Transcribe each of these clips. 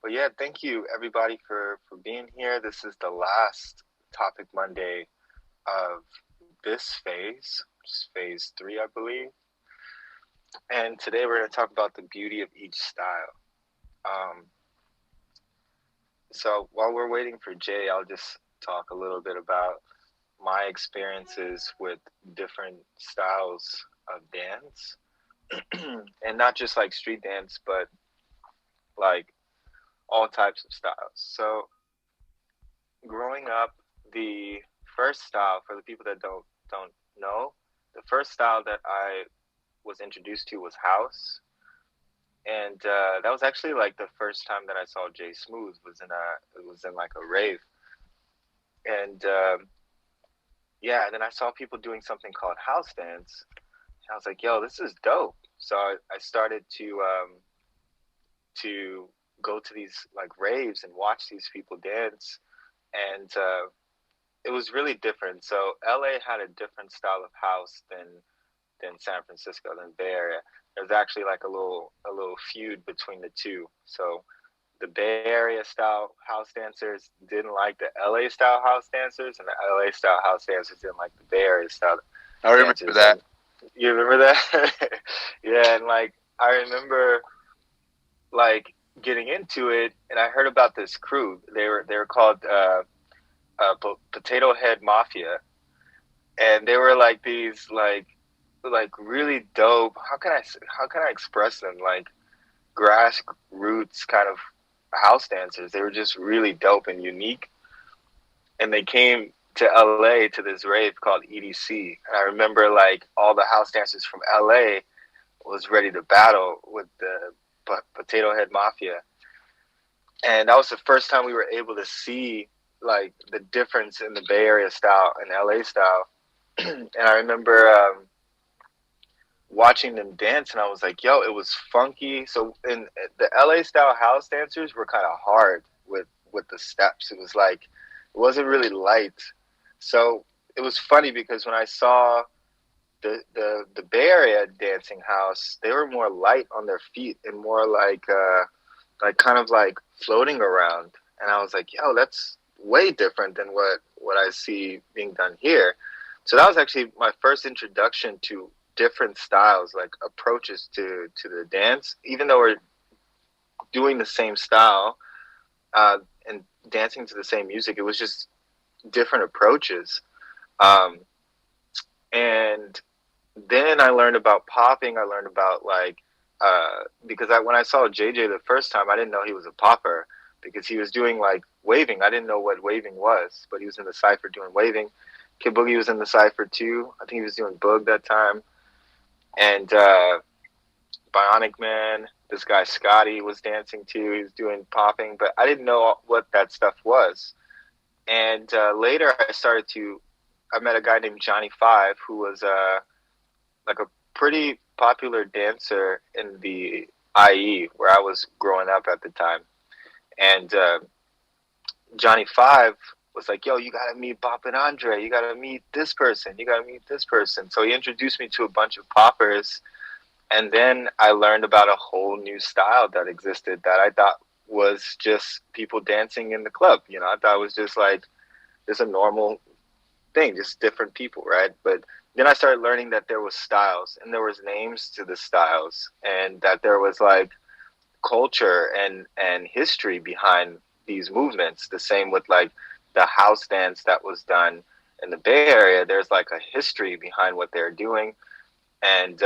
Well, yeah, thank you everybody for being here. This is the last Topic Monday of this phase, which is phase three, I believe. And today we're going to talk about the beauty of each style. Um, so while we're waiting for Jay, I'll just talk a little bit about my experiences with different styles of dance, and not just like street dance, but like all types of styles. So growing up, the first style for the people that don't know, the first style that I was introduced to was house, and that was actually like the first time that I saw Jsmooth was in a it was in like a rave, and yeah, and then I saw people doing something called house dance, and I was like, yo, this is dope. So I started to go to these like raves and watch these people dance, and it was really different. So LA had a different style of house than San Francisco, than Bay Area. There's actually like a little feud between the two. So the Bay Area style house dancers didn't like the LA style house dancers, and the LA style house dancers didn't like the Bay Area style I remember dancers. that. And you remember that? Yeah, and like I remember like getting into it, and I heard about this crew. They were called Potato Head Mafia, and they were like these like really dope. How can I express them? Like grassroots kind of house dancers. They were just really dope and unique. And they came to LA to this rave called EDC. And I remember like all the house dancers from LA was ready to battle with the Potato Head Mafia. And that was the first time we were able to see like the difference in the Bay Area style and LA style. And I remember watching them dance, and I was like, yo, it was funky. So in the LA style house dancers were kind of hard with the steps. It was like it wasn't really light. So it was funny because when I saw the Bay Area dancing house, they were more light on their feet and more like kind of like floating around. And I was like, yo, that's way different than what I see being done here. So that was actually my first introduction to different styles, like approaches to the dance. Even though we're doing the same style and dancing to the same music, it was just different approaches. Um, and then I learned about popping. I learned about like because when I saw JJ the first time, I didn't know he was a popper because he was doing like waving. I didn't know what waving was, but he was in the cipher doing waving. Kid Boogie was in the cipher too. I think he was doing Boog that time. And Bionic Man, this guy Scotty was dancing too. He was doing popping, but I didn't know what that stuff was. And later, I met a guy named Johnny Five, who was like a pretty popular dancer in the IE where I was growing up at the time. And Johnny Five was like, yo, you gotta meet Bop and Andre. You gotta meet this person. You gotta meet this person. So he introduced me to a bunch of poppers. And then I learned about a whole new style that existed that I thought was just people dancing in the club. You know, I thought it was just like just a normal thing, just different people, right? But then I started learning that there was styles and there was names to the styles and that there was like culture and history behind these movements. The same with like the house dance that was done in the Bay Area. There's like a history behind what they're doing. And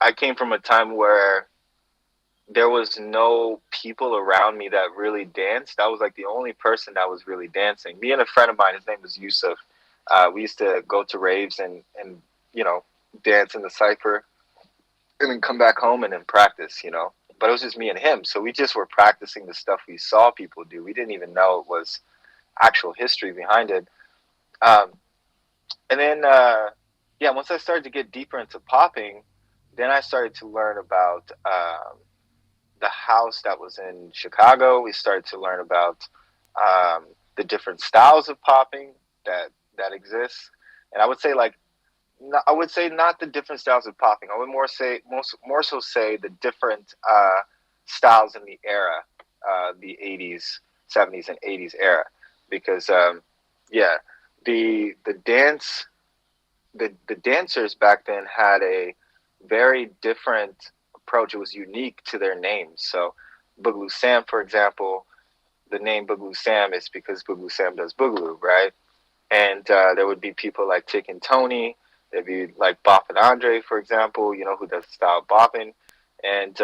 I came from a time where there was no people around me that really danced. I was like the only person that was really dancing. Me and a friend of mine, his name was Yusuf. We used to go to raves and you know, dance in the cipher and then come back home and then practice, you know. But it was just me and him. So we just were practicing the stuff we saw people do. We didn't even know it was actual history behind it. Um, and then, yeah, once I started to get deeper into popping, then I started to learn about the house that was in Chicago. We started to learn about the different styles of popping that exists. And I would say like I would say not the different styles of popping. I would more so say the different styles in the era the 80s, 70s, and 80s era, because yeah, the dance the dancers back then had a very different approach. It was unique to their names. So Boogaloo Sam, for example, the name Boogaloo Sam is because Boogaloo Sam does Boogaloo, right? And there would be people like Tick and Tony. There'd be like Bop and Andre, for example, who does style bopping. And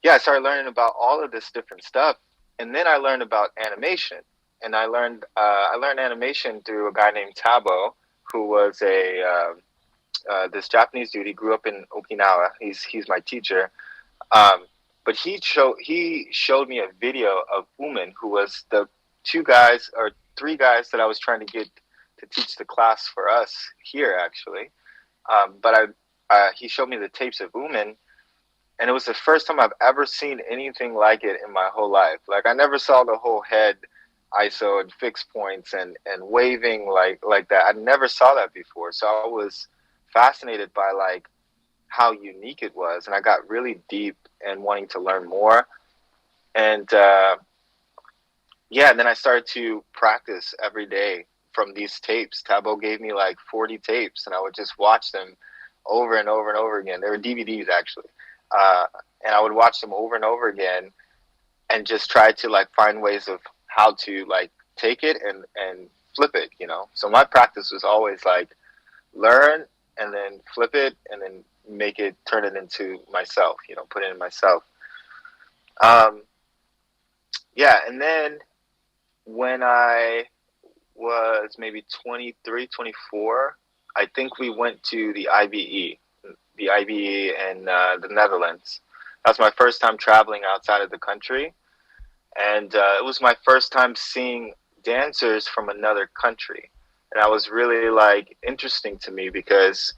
yeah, I started learning about all of this different stuff. And then I learned about animation. And I learned animation through a guy named Tabo, who was this Japanese dude. He grew up in Okinawa. He's my teacher. But he showed me a video of Umen, who was the three guys that I was trying to get to teach the class for us here, actually. But he showed me the tapes of Umen, and it was the first time I've ever seen anything like it in my whole life. Like, I never saw the whole head ISO and fixed points and waving like that. I never saw that before. So I was fascinated by like how unique it was, and I got really deep and wanting to learn more. And yeah, and then I started to practice every day from these tapes. Tabo gave me like 40 tapes, and I would just watch them over and over and over again. They were DVDs, actually. And I would watch them over and over again and just try to like find ways of how to like take it and flip it, So my practice was always like learn and then flip it and then turn it into myself, put it in myself. Yeah. And then when I was maybe 23, 24, I think we went to the IBE in the Netherlands. That was my first time traveling outside of the country. And it was my first time seeing dancers from another country. And that was really like interesting to me because,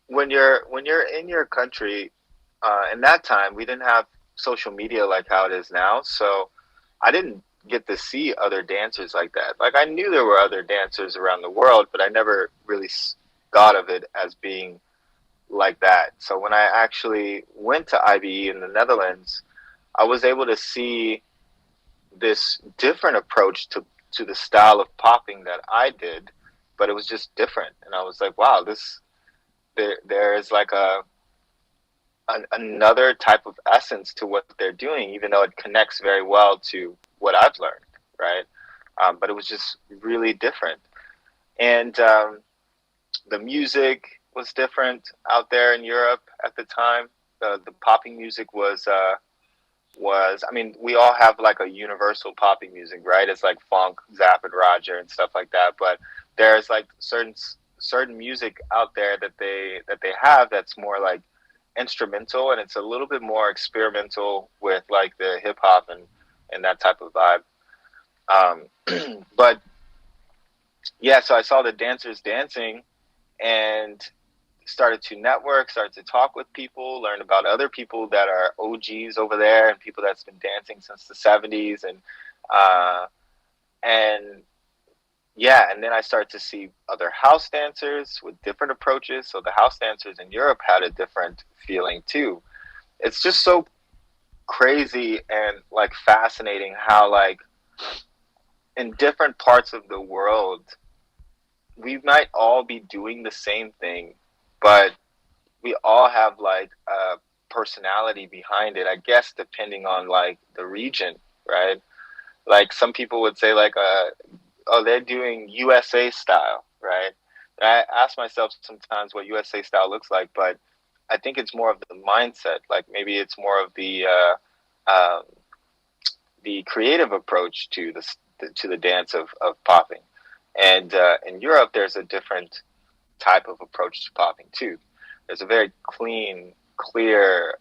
when you're in your country, in that time, we didn't have social media like how it is now. So I didn't get to see other dancers like that. Like, I knew there were other dancers around the world, but I never really thought of it as being like that. So when I actually went to IBE in the Netherlands, I was able to see this different approach to the style of popping that I did, but it was just different. And I was like, wow, there is like another type of essence to what they're doing, even though it connects very well to what I've learned, right? But it was just really different. And the music was different out there in Europe at the time. The popping music was, I mean, we all have like a universal popping music, right? It's like funk, Zapp and Roger and stuff like that. But there's like certain music out there that they have that's more like instrumental, and it's a little bit more experimental with like the hip hop and that type of vibe. But yeah, so I saw the dancers dancing and started to network, started to talk with people, learn about other people that are OGs over there and people that's been dancing since the 70s. And yeah, and then I started to see other house dancers with different approaches. So the house dancers in Europe had a different feeling too. It's just so crazy and like fascinating how like in different parts of the world, we might all be doing the same thing, but we all have like a personality behind it, I guess, depending on like the region, right? Like some people would say like, oh, they're doing USA style, right? And I ask myself sometimes what USA style looks like, but I think it's more of the mindset. Like maybe it's more of the creative approach to the dance of popping. And in Europe, there's a different type of approach to popping too. There's a very clear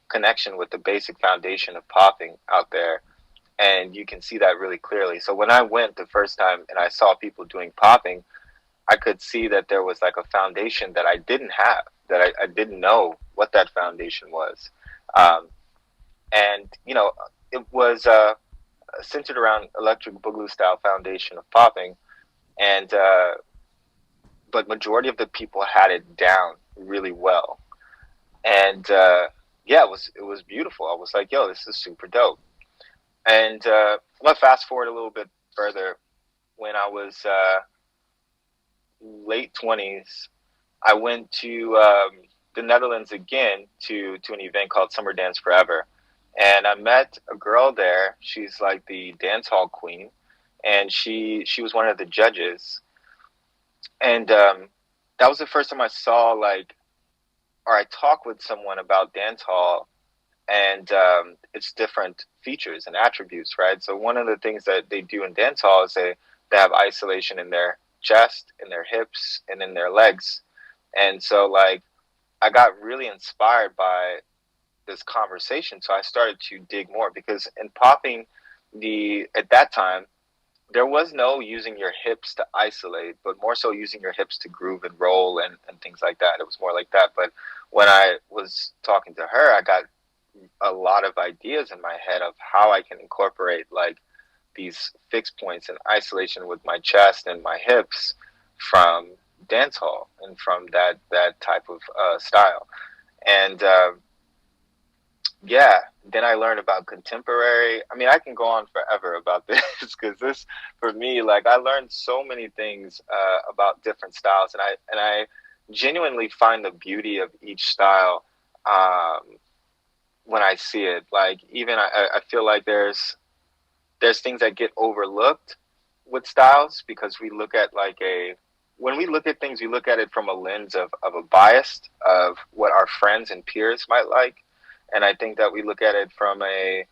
connection with the basic foundation of popping out there, and you can see that really clearly. So when I went the first time and I saw people doing popping, I could see that there was like a foundation that I didn't have, that I didn't know what that foundation was. And, it was centered around electric boogaloo style foundation of popping. And, but majority of the people had it down really well. And, yeah, it was beautiful. I was like, yo, this is super dope. And let's fast forward a little bit further. When I was late 20s, I went to the Netherlands again to an event called Summer Dance Forever, and I met a girl there. She's like the dance hall queen, and she was one of the judges. And that was the first time I saw like, or I talked with someone about dance hall and its different features and attributes, right? So one of the things that they do in dance hall is they have isolation in their chest, in their hips, and in their legs. And so like I got really inspired by this conversation, so I started to dig more because in popping, the at that time there was no using your hips to isolate, but more so using your hips to groove and roll and things like that. It was more like that. But when I was talking to her, I got a lot of ideas in my head of how I can incorporate like these fixed points and isolation with my chest and my hips from dance hall and from that type of style. And yeah, then I learned about contemporary. I mean, I can go on forever about this because this, for me, like I learned so many things about different styles, and I genuinely find the beauty of each style when I see it. Like even I feel like there's things that get overlooked with styles because we look at like a when we look at things, we look at it from a lens of a bias of what our friends and peers might like, and I think that we look at it from a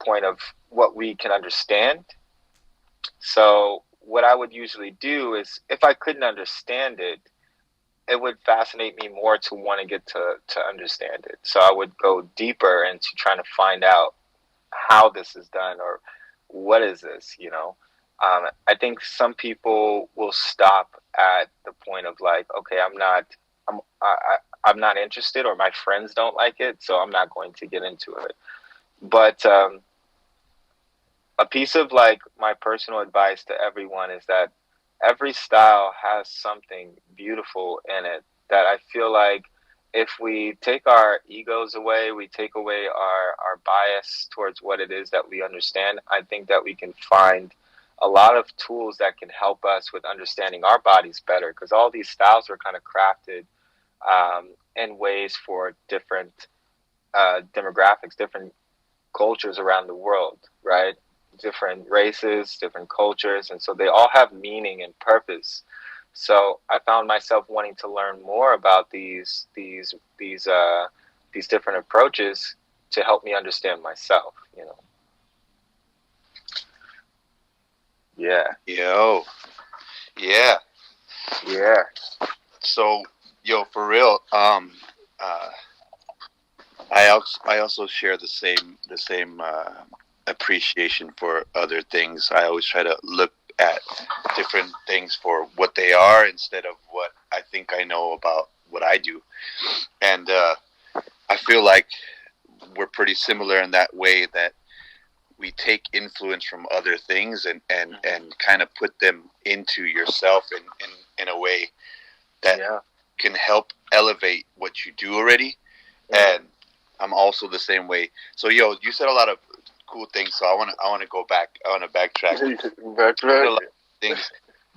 point of what we can understand. So what I would usually do is if I couldn't understand it, it would fascinate me more to want to get to understand it. So I would go deeper into trying to find out how this is done or what is this, you know. I think some people will stop at the point of like, okay, I'm not interested, or my friends don't like it, so I'm not going to get into it. But a piece of like my personal advice to everyone is that every style has something beautiful in it that I feel like if we take our egos away, we take away our bias towards what it is that we understand, I think that we can find a lot of tools that can help us with understanding our bodies better because all these styles were kind of crafted in ways for different demographics, different cultures around the world, right? Different races, different cultures, and so they all have meaning and purpose. So I found myself wanting to learn more about these different approaches to help me understand myself. You know. Yeah. Yo, yeah. Yeah. So, yo, for real. I also share the same appreciation for other things. I always try to look at different things for what they are instead of what I think I know about what I do. And I feel like we're pretty similar in that way that we take influence from other things and kind of put them into yourself in a way that can help elevate what you do already. Yeah. And I'm also the same way. So, yo, you said a lot of cool things. So I want to go back. I want to backtrack. A lot of things.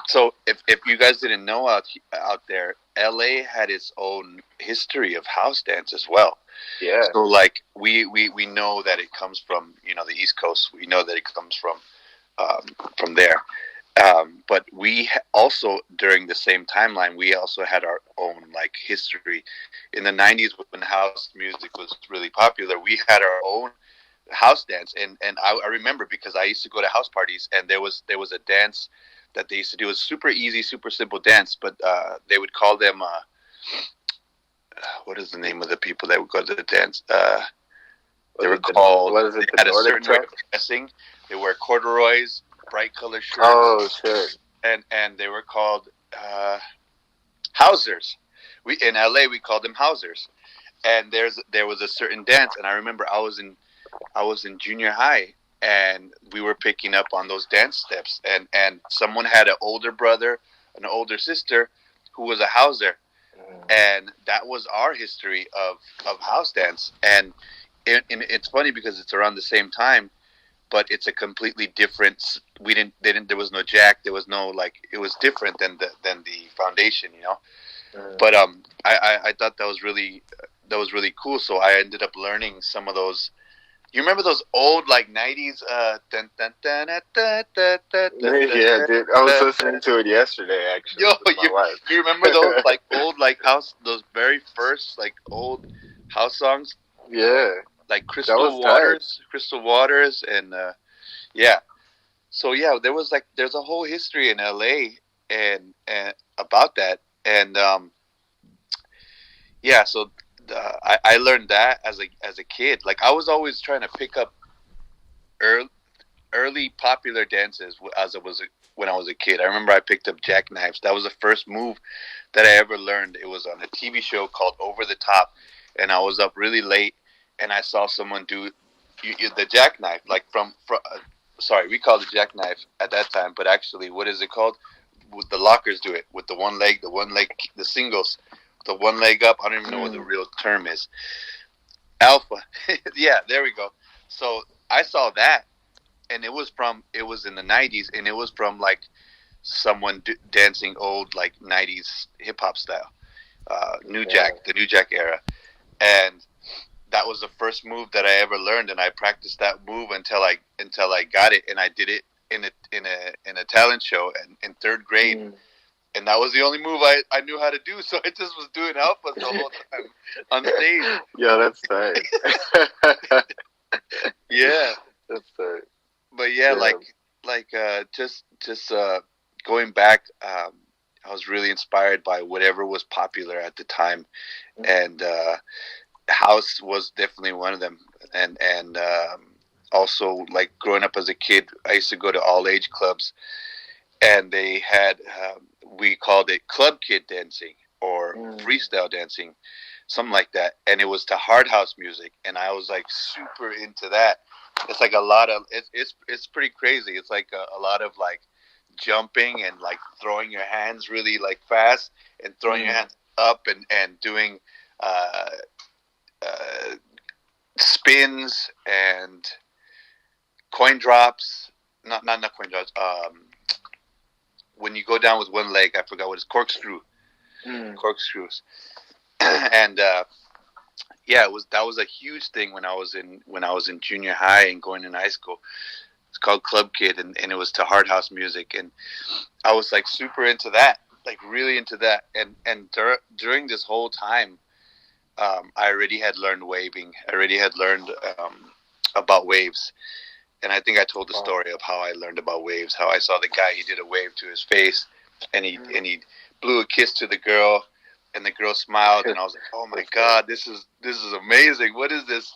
So if you guys didn't know out there, LA had its own history of house dance as well. Yeah. So like we know that it comes from the East Coast. We know that it comes from there. But we also during the same timeline we also had our own like history. In the 90s when house music was really popular, we had our own house dance, and I remember because I used to go to house parties and there was a dance that they used to do. It was super easy, super simple dance, but they would call them what is the name of the people that would go to the dance? They were called. What is it? They had a certain way of dressing. They wear corduroys, bright color shirts. Oh, sure. And they were called housers. We in LA we called them housers. And there was a certain dance, and I remember I was in junior high, and we were picking up on those dance steps, and someone had an older brother, an older sister, who was a houser. and that was our history of house dance. And it's funny because it's around the same time, but it's a completely different. We didn't. They didn't. There was no jack. There was no like. It was different than the foundation, you know. But I thought that was really cool. So I ended up learning some of those. You remember those old like '90s? Yeah, dude. I was listening to it yesterday, actually, Yo, with my wife. you remember those like old like house, those very first like old house songs? Yeah, Like tight. Crystal Waters, and yeah. So yeah, there's a whole history in LA and about that, and yeah. So I learned that as a kid. Like I was always trying to pick up early popular dances when I was a kid. I remember I picked up jackknives. That was the first move that I ever learned. It was on a TV show called Over the Top, and I was up really late, and I saw someone do the jackknife, like sorry, we called it jackknife at that time, but actually, what is it called? The lockers do it with the one leg, the singles, the one leg up. I don't even know what the real term is. Alpha. Yeah, there we go. So I saw that, and it was in the '90s, and it was from like someone dancing old like '90s hip hop style, New Jack, the New Jack era, and that was the first move that I ever learned, and I practiced that move until I got it, and I did it in a talent show in third grade, and that was the only move I knew how to do. So I just was doing alpha the whole time on stage. Yeah, that's tight. Yeah, that's tight. But yeah, just going back, I was really inspired by whatever was popular at the time, and house was definitely one of them. And also, like growing up as a kid, I used to go to all age clubs, and they had we called it club kid dancing or freestyle dancing, something like that, and it was to hard house music, and I was like super into that. It's like a lot of it's pretty crazy. It's like a lot of like jumping and like throwing your hands really like fast and throwing your hands up and doing spins and coin drops. Not coin drops. When you go down with one leg, I forgot what it's corkscrews. And yeah, that was a huge thing when I was in junior high and going in high school. It's called Club Kid, and it was to hard house music, and I was like super into that, like really into that. And during this whole time, I already had learned waving. I already had learned about waves, and I think I told the story of how I learned about waves. How I saw the guy, he did a wave to his face, and he blew a kiss to the girl. And the girl smiled, and I was like, "Oh my God, this is amazing! What is this?"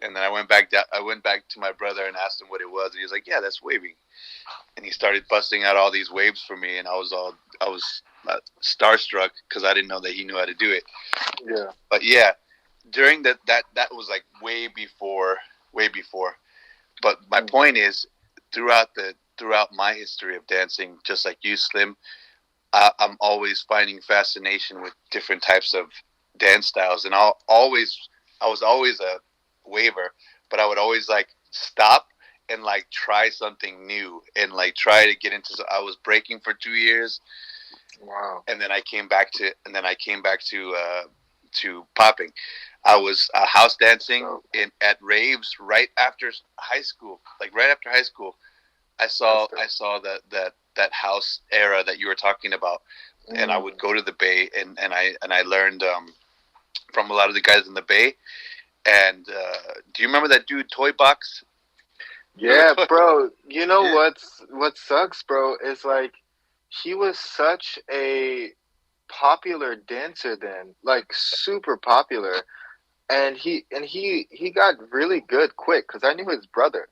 And then I went back to my brother and asked him what it was, and he was like, "Yeah, that's waving." And he started busting out all these waves for me, and I was starstruck because I didn't know that he knew how to do it. Yeah. But yeah, during that was like way before. But my point is, throughout my history of dancing, just like you, Slim, I'm always finding fascination with different types of dance styles, and I was always a waver, but I would always like stop and like try something new and like try to get into. I was breaking for 2 years, wow, and then I came back to popping. I was house dancing at raves right after high school, I saw that house era that you were talking about, and I would go to the Bay, and I learned from a lot of the guys in the Bay. And do you remember that dude Toy Box? Yeah, bro. You know what sucks, bro, is like he was such a popular dancer then, like super popular, and he got really good quick because I knew his brother,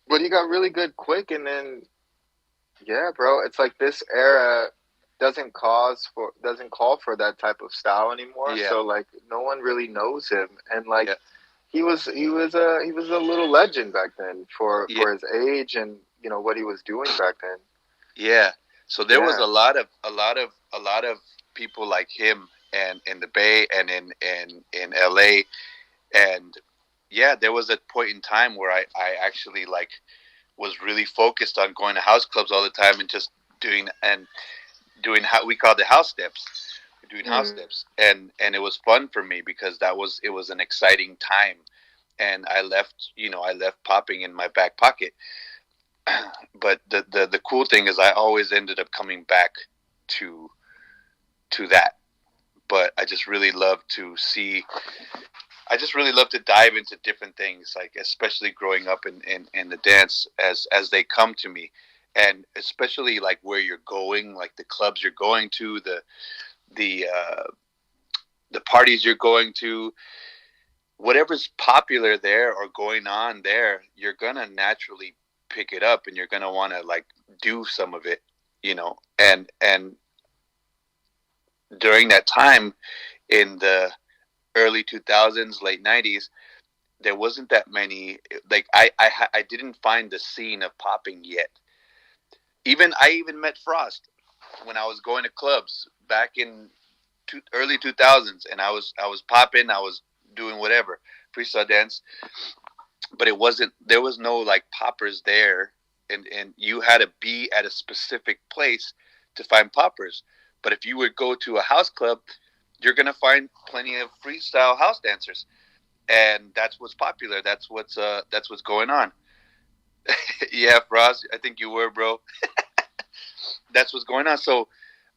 but he got really good quick, and then. Yeah, bro. It's like this era doesn't call for that type of style anymore. Yeah. So like no one really knows him, and like he was a little legend back then for his age and you know what he was doing back then. Yeah. So there was a lot of people like him and in the Bay and in LA. And yeah, there was a point in time where I actually like was really focused on going to house clubs all the time and just doing how we called the house steps, doing house steps, and it was fun for me because it was an exciting time, and I left popping in my back pocket. But the cool thing is I always ended up coming back to that. But I just really love to dive into different things, like especially growing up in the dance as they come to me, and especially like where you're going, like the clubs you're going to, the parties you're going to, whatever's popular there or going on there, you're gonna naturally pick it up and you're gonna want to like do some of it, and during that time in the early 2000s, late 90s, there wasn't that many. Like I didn't find the scene of popping yet. I even met Frost when I was going to clubs back in early 2000s, and I was popping, I was doing whatever freestyle dance, but there was no like poppers there, and you had to be at a specific place to find poppers. But if you would go to a house club, you're gonna find plenty of freestyle house dancers, and that's what's popular. That's what's going on. Yeah, Frost, I think you were, bro. That's what's going on. So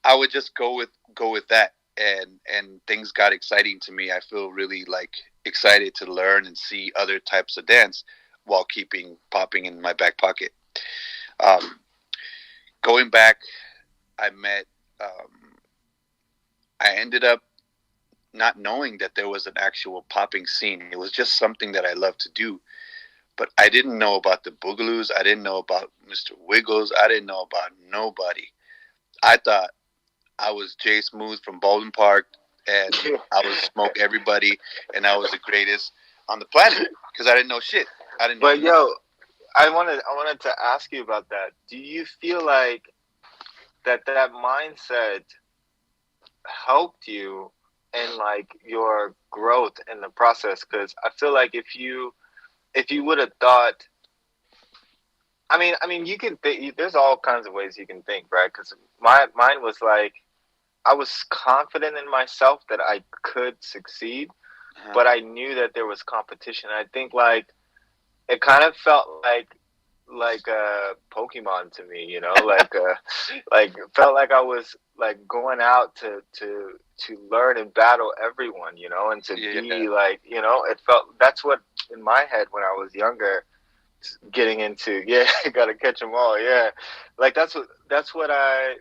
I would just go with that, and things got exciting to me. I feel really like excited to learn and see other types of dance while keeping popping in my back pocket. Um, Going back, I met. I ended up not knowing that there was an actual popping scene. It was just something that I love to do. But I didn't know about the Boogaloos. I didn't know about Mr. Wiggles. I didn't know about nobody. I thought I was Jsmooth from Baldwin Park, and I would smoke everybody, and I was the greatest on the planet because I didn't know shit. I didn't know. But yo, I wanted to ask you about that. Do you feel like that mindset helped you in like your growth in the process? Because I feel like if you would have thought, I mean, you can think. There's all kinds of ways you can think, right? Because mine was like I was confident in myself that I could succeed, but I knew that there was competition. I think like it kind of felt like a Pokemon to me, like felt like I was like going out to learn and battle everyone, and to be like, it felt that's what in my head when I was younger, getting into gotta catch them all, like that's what I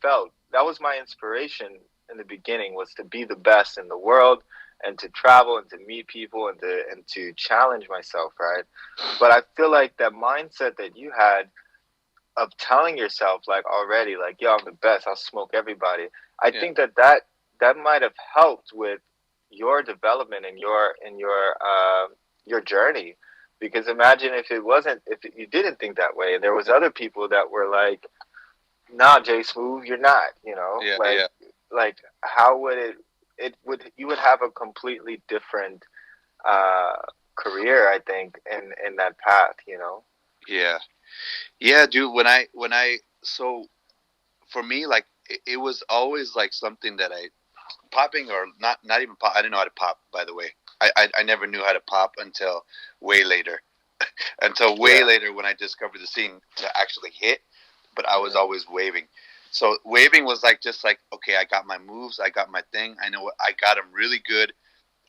felt. That was my inspiration in the beginning, was to be the best in the world and to travel and to meet people and to challenge myself, right? But I feel like that mindset that you had of telling yourself like already, like, yo, I'm the best, I'll smoke everybody. I think that might have helped with your development and your journey. Because imagine if you didn't think that way, and there was other people that were like, nah, Jsmooth, you're not, like how would you would have a completely different career, I think, in that path, Yeah, dude. So for me, like it was always like something that popping or not even pop. I didn't know how to pop, by the way. I never knew how to pop until way later. Later when I discovered the scene to actually hit, but I was always waving. So waving was like just like, okay, I got my moves, I got my thing, I know what I got them really good.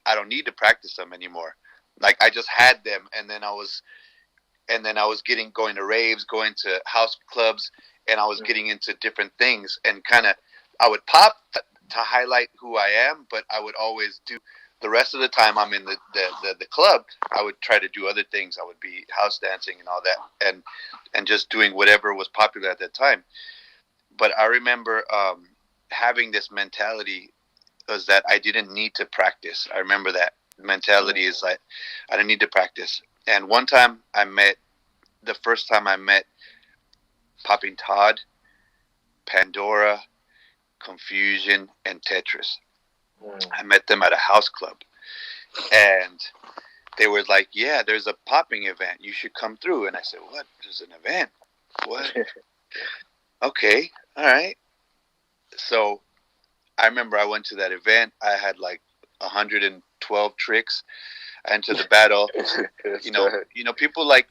I don't need to practice them anymore. Like I just had them, and then I was going to raves, going to house clubs, and I was getting into different things, and kind of I would pop to highlight who I am, but I would always do the rest of the time I'm in the club, I would try to do other things. I would be house dancing and all that, and just doing whatever was popular at that time. But I remember having this mentality was that I didn't need to practice. I remember that mentality is like I didn't need to practice. And one time the first time I met Popping Todd, Pandora, Confusion, and Tetris. Mm. I met them at a house club, and they were like, "Yeah, there's a popping event. You should come through." And I said, "What? There's an event? What? Okay, all right." So I remember I went to that event. I had like 112 tricks. I entered the battle. People like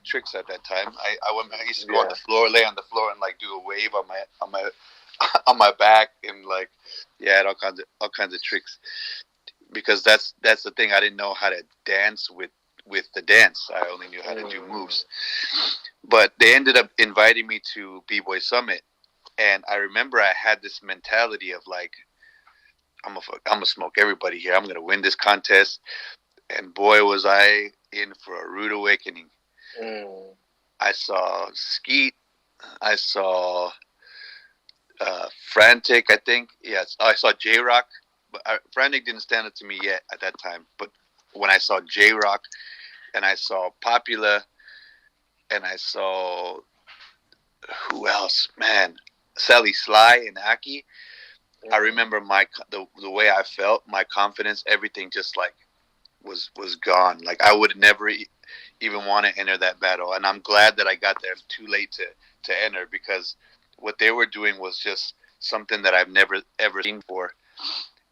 tricks at that time. I used to go on the floor, lay on the floor, and like do a wave on my on my back, and like, yeah, I had all kinds of tricks, because that's the thing. I didn't know how to dance with the dance. I only knew how to do moves. But they ended up inviting me to B-Boy Summit, and I remember I had this mentality of like, I'm gonna smoke everybody here. I'm gonna win this contest. And boy, was I in for a rude awakening. Mm. I saw Skeet. I saw Frantic, I think. Yes, I saw J-Rock. But Frantic didn't stand up to me yet at that time. But when I saw J-Rock, and I saw Popula, and I saw, who else? Man, Sally Sly and Aki. I remember the way I felt, my confidence, everything just like was gone. Like I would never even want to enter that battle, and I'm glad that I got there too late to enter, because what they were doing was just something that I've never ever seen before.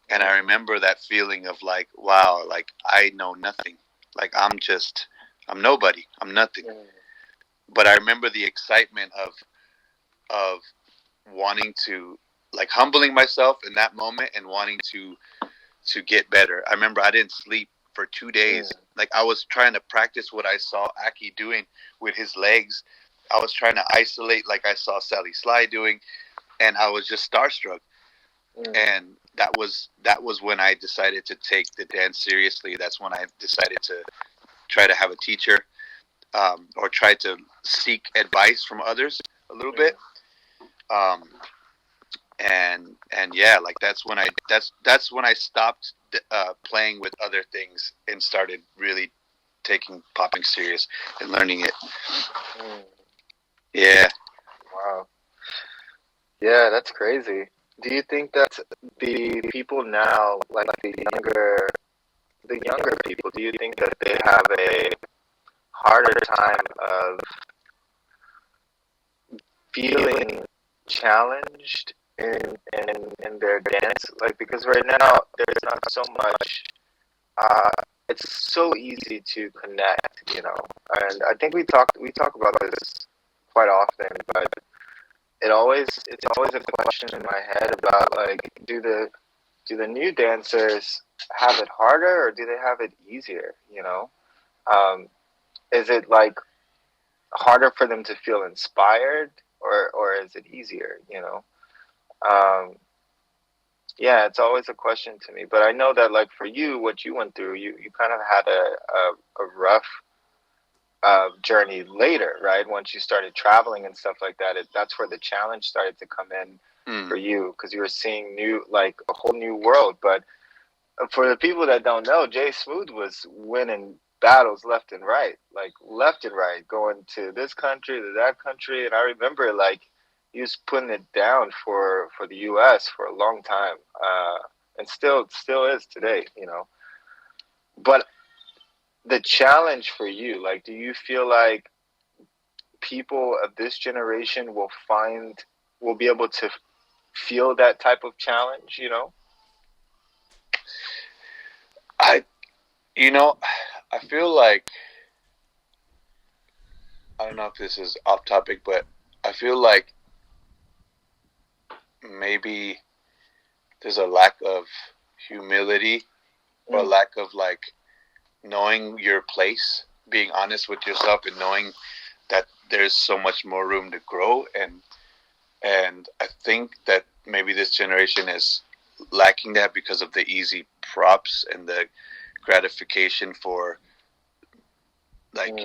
And I remember that feeling of like, wow, like I know nothing. Like I'm nobody. I'm nothing. But I remember the excitement of wanting to, like, humbling myself in that moment and wanting to get better. I remember I didn't sleep for 2 days. Like I was trying to practice what I saw Aki doing with his legs. I was trying to isolate like I saw Sally Sly doing, and I was just starstruck. And that was when I decided to take the dance seriously. That's when I decided to try to have a teacher, or try to seek advice from others a little bit. And yeah, like that's when I stopped playing with other things and started really taking popping serious and learning it. Yeah. Wow. Yeah, that's crazy. Do you think that the people now, like the younger people, do you think that they have a harder time of feeling challenged in their dance? Like, because right now there's not so much. It's so easy to connect, and I think we talk about this quite often, but it's always a question in my head about, like, do the new dancers have it harder or do they have it easier? Is it like harder for them to feel inspired, or is it easier? Yeah, it's always a question to me. But I know that, like, for you, what you went through, you kind of had a rough journey later, right? Once you started traveling and stuff like that, that's where the challenge started to come in for you, because you were seeing like a whole new world. But for the people that don't know, Jsmooth was winning battles left and right, going to this country, to that country. And I remember, like, he was putting it down for the U.S. for a long time, and still is today, But the challenge for you, like, do you feel like people of this generation will be able to feel that type of challenge? I feel like, I don't know if this is off topic, but I feel like maybe there's a lack of humility, or a lack of, like, knowing your place, being honest with yourself, and knowing that there's so much more room to grow. And I think that maybe this generation is lacking that because of the easy props and the gratification for, like,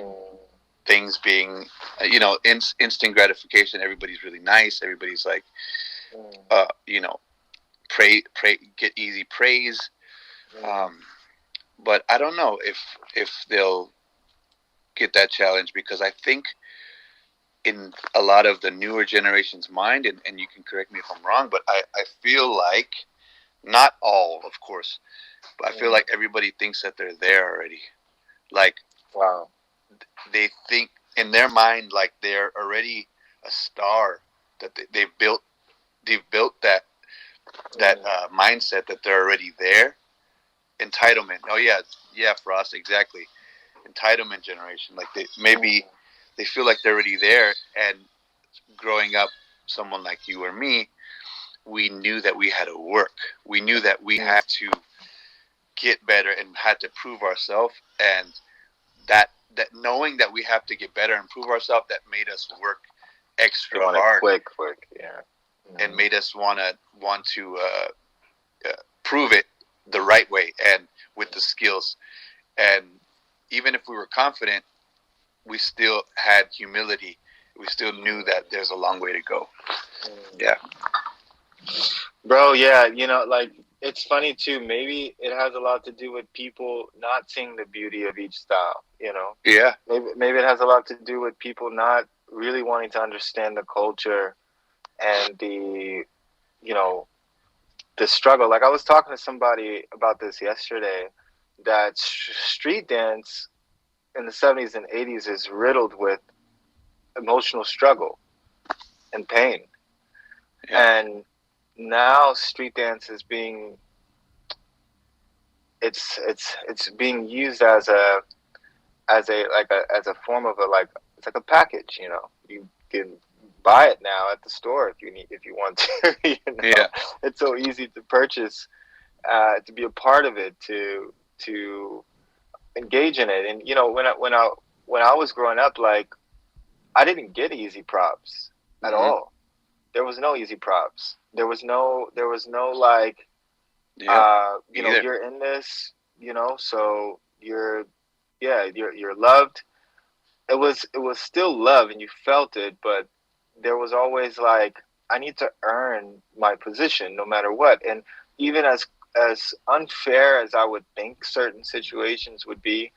things being, instant gratification. Everybody's really nice. Everybody's like, pray, get easy praise. But I don't know if they'll get that challenge, because I think in a lot of the newer generation's mind, and you can correct me if I'm wrong, but I feel like, not all, of course, but I feel like everybody thinks that they're there already. Like, Wow. they think in their mind like they're already a star, that they've built that mindset that they're already there. Entitlement. Oh yeah, Frost, exactly. Entitlement generation. Like they feel like they're already there. And growing up, someone like you or me, we knew that we had to work. We knew that we had to get better and had to prove ourselves, and that knowing that we have to get better and prove ourselves, that made us work extra hard, quick, yeah, and made us want to prove it the right way and with the skills. And even if we were confident, we still had humility. We still knew that there's a long way to go. Yeah. Bro, yeah, like, it's funny too. Maybe it has a lot to do with people not seeing the beauty of each style, Yeah. Maybe it has a lot to do with people not really wanting to understand the culture and the struggle. Like, I was talking to somebody about this yesterday, that street dance in the 70s and 80s is riddled with emotional struggle and pain. Yeah. And now street dance is being it's being used as a form of it's like a package. You can buy it now at the store if you want to. Yeah. It's so easy to purchase, to be a part of it, to engage in it. And when I was growing up, like, I didn't get easy props at all. There was no easy props. There was no like, you're in this, so you're loved. It was still love, and you felt it, but there was always like, I need to earn my position no matter what. And even as unfair as I would think certain situations would be,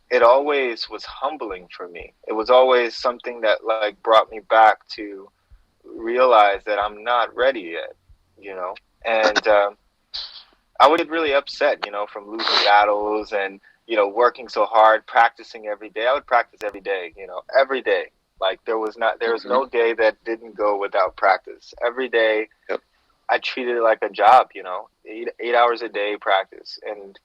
it always was humbling for me. It was always something that, like, brought me back to realize that I'm not ready yet, and I would get really upset, from losing battles and, working so hard, practicing every day. I would practice every day, every day. Like, there was no day that didn't go without practice. Every day. Yep. I treated it like a job, 8 hours a day practice. And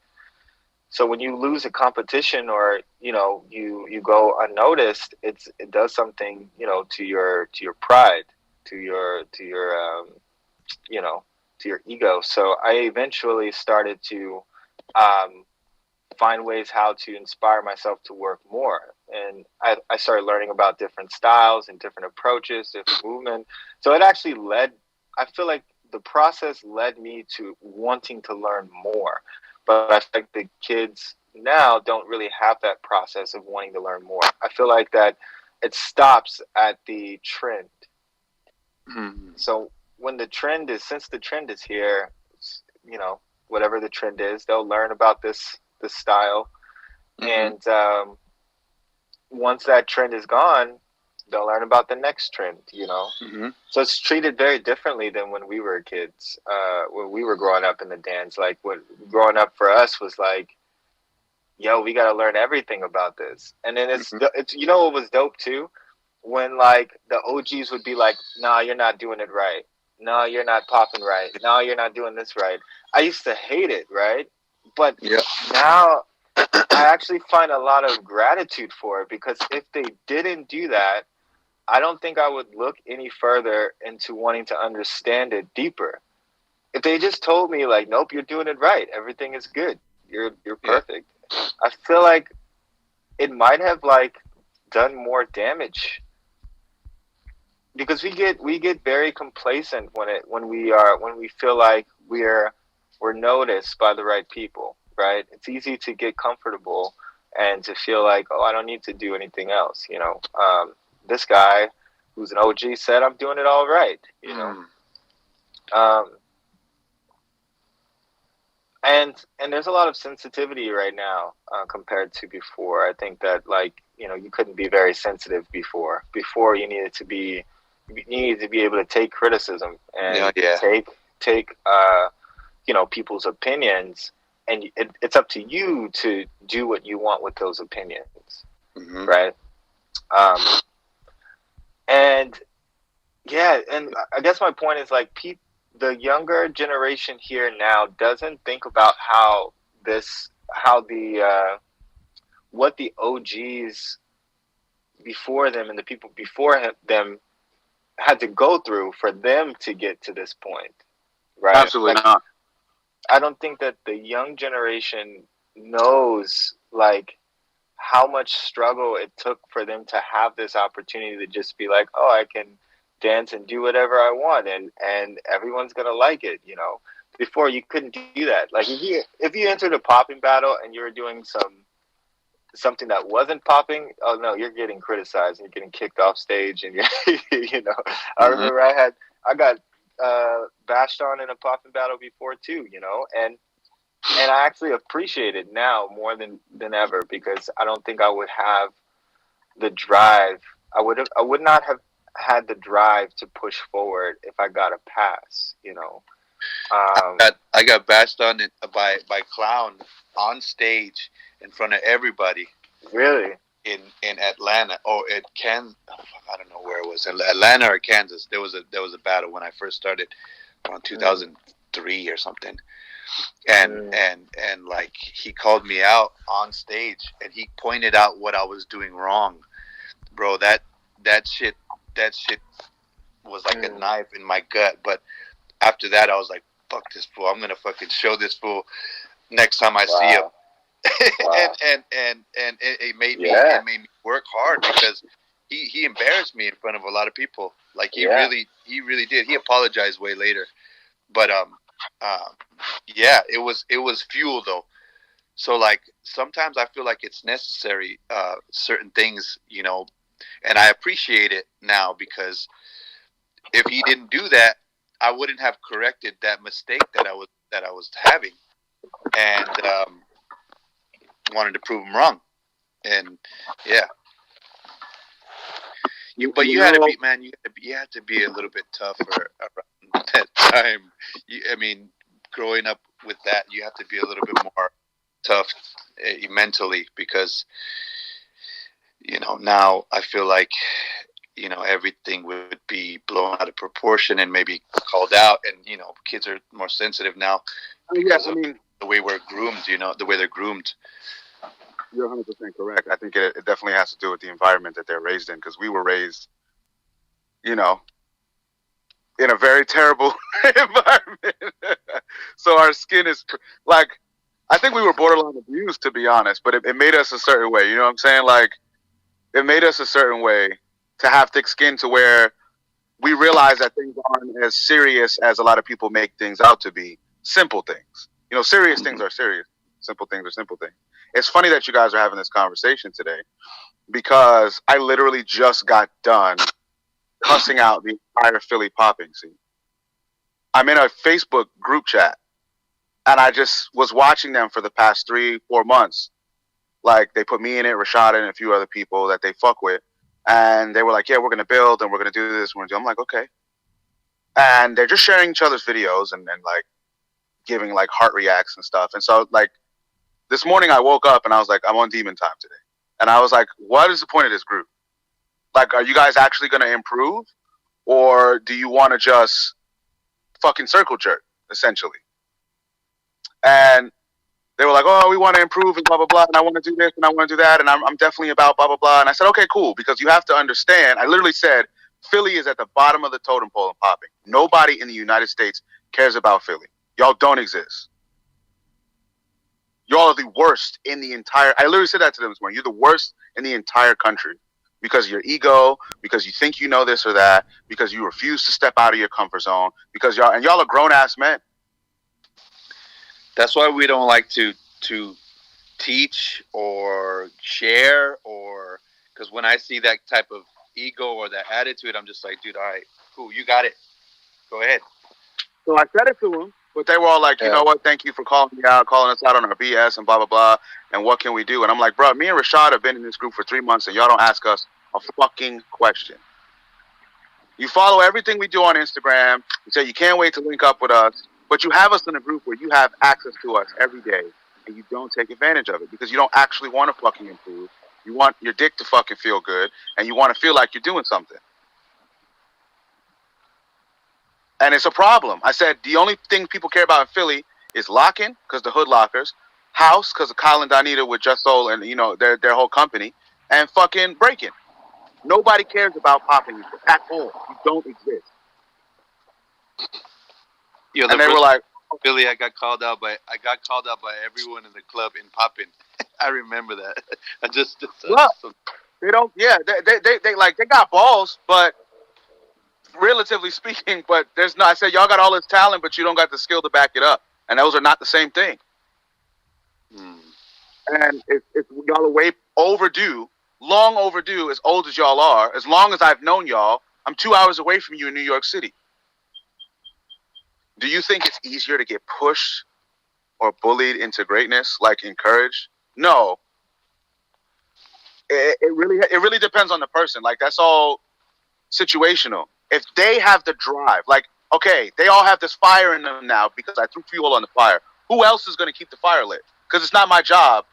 so when you lose a competition, or, you go unnoticed, it does something, to your pride, to your to your ego. So I eventually started to find ways how to inspire myself to work more. And I started learning about different styles and different approaches, different movement. So it actually I feel like the process led me to wanting to learn more. But I feel like the kids now don't really have that process of wanting to learn more. I feel like that it stops at the trend. So since the trend is here, whatever the trend is, they'll learn about this style. And once that trend is gone, they'll learn about the next trend, So it's treated very differently than when we were kids, when we were growing up in the dance. Like, what growing up for us was like, yo, we got to learn everything about this. And then it's what was dope too? When, like, the OGs would be like, nah, you're not doing it right. No, you're not popping right. No, you're not doing this right. I used to hate it, right? But now I actually find a lot of gratitude for it, because if they didn't do that, I don't think I would look any further into wanting to understand it deeper. If they just told me, like, nope, you're doing it right, everything is good, you're perfect, I feel like it might have, like, done more damage, because we get very complacent when we feel like we're noticed by the right people, right? It's easy to get comfortable and to feel like, oh, I don't need to do anything else, this guy who's an OG said I'm doing it all right, And there's a lot of sensitivity right now compared to before. I think that, like, you couldn't be very sensitive before. Before, you needed to be able to take criticism Yeah, and yeah. take people's opinions, and it's up to you to do what you want with those opinions, Hmm. right? Um, and yeah, and I guess my point is, like, the younger generation here now doesn't think about how what the OGs before them and the people before them had to go through for them to get to this point, right? Absolutely Like, not. I don't think that the young generation knows, like, how much struggle it took for them to have this opportunity to just be like, oh, I can dance and do whatever I want, and everyone's gonna like it. Before, you couldn't do that. Like, if you entered a popping battle and you were doing something that wasn't popping, oh no, you're getting criticized and you're getting kicked off stage, and you're, I Hmm. remember I got bashed on in a popping battle before too, and I actually appreciate it now more than ever, because I don't think I would have the drive. I would not have had the drive to push forward if I got a pass. I got bashed on it by Clown on stage in front of everybody Really. in Atlanta or at Kansas. I don't know where it was, Atlanta or Kansas. There was a battle when I first started around 2003 or something, and Mm. and like he called me out on stage and he pointed out what I was doing wrong, bro. That shit was like a Mm. knife in my gut. But after that, I was like, fuck this fool. I'm gonna fucking show this fool next time I see him. Wow. Wow. And it made me Yeah. work hard because he embarrassed me in front of a lot of people. Like Yeah. he really did. He apologized way later, but um yeah, it was fuel though. So like sometimes I feel like it's necessary, certain things, and I appreciate it now because if he didn't do that, I wouldn't have corrected that mistake that I was having, and wanted to prove him wrong. And yeah, but you had to be, man. You had to be a little bit tougher around that time. I mean, growing up with that, you have to be a little bit more tough, mentally, because now I feel like everything would be blown out of proportion and maybe called out, and kids are more sensitive now Yeah, because I of mean, the way we're groomed. The way they're groomed. you're 100% correct. I think it definitely has to do with the environment that they're raised in, because we were raised, you know, in a very terrible environment. So our skin is like, I think we were borderline abused, to be honest, but it made us a certain way. You know what I'm saying? Like, it made us a certain way to have thick skin, to where we realize that things aren't as serious as a lot of people make things out to be. Simple things. Serious things are serious. Simple things are simple things. It's funny that you guys are having this conversation today, because I literally just got done cussing out the entire Philly popping scene. I'm in a Facebook group chat, and I just was watching them for the past 3-4 months. Like, they put me in it, Rashad, and a few other people that they fuck with. And they were like, yeah, we're going to build and we're going to do this. I'm like, okay. And they're just sharing each other's videos and like giving like heart reacts and stuff. And so, like, this morning I woke up and I was like, I'm on demon time today. And I was like, what is the point of this group? Like, are you guys actually going to improve? Or do you want to just fucking circle jerk, essentially? And they were like, oh, we want to improve and blah, blah, blah. And I want to do this and I want to do that. And I'm definitely about blah, blah, blah. And I said, okay, cool. Because you have to understand, I literally said, Philly is at the bottom of the totem pole in popping. Nobody in the United States cares about Philly. Y'all don't exist. Y'all are the worst in the entire, I literally said that to them this morning. You're the worst in the entire country because of your ego, because you think you know this or that, because you refuse to step out of your comfort zone, because y'all are grown ass men. That's why we don't like to teach or share, or because when I see that type of ego or that attitude, I'm just like, dude, all right, cool, you got it, go ahead. So I said it to him, But they were all like, you Yeah. know what? Thank you for calling me out, calling us out on our BS and blah blah blah. And what can we do? And I'm like, bro, me and Rashad have been in this group for 3 months, and y'all don't ask us a fucking question. You follow everything we do on Instagram. You say you can't wait to link up with us, but you have us in a group where you have access to us every day, and you don't take advantage of it because you don't actually want to fucking improve. You want your dick to fucking feel good, and you want to feel like you're doing something. And it's a problem. I said the only thing people care about in Philly is locking, because the Hood Lockers, house, because of Kyle and Donita with Just Soul and their whole company, and fucking breaking. Nobody cares about popping at all. You don't exist. Yo, And they were like, Billy, I got called out by everyone in the club in Poppin'. I remember that. They don't. Yeah, they got balls, but relatively speaking, but there's not. I said y'all got all this talent, but you don't got the skill to back it up, and those are not the same thing. And if y'all are way overdue, long overdue, as old as y'all are, as long as I've known y'all, I'm 2 hours away from you in New York City. Do you think it's easier to get pushed or bullied into greatness, like encouraged? No. It really depends on the person. Like, that's all situational. If they have the drive, like, okay, they all have this fire in them now because I threw fuel on the fire. Who else is going to keep the fire lit? Because it's not my job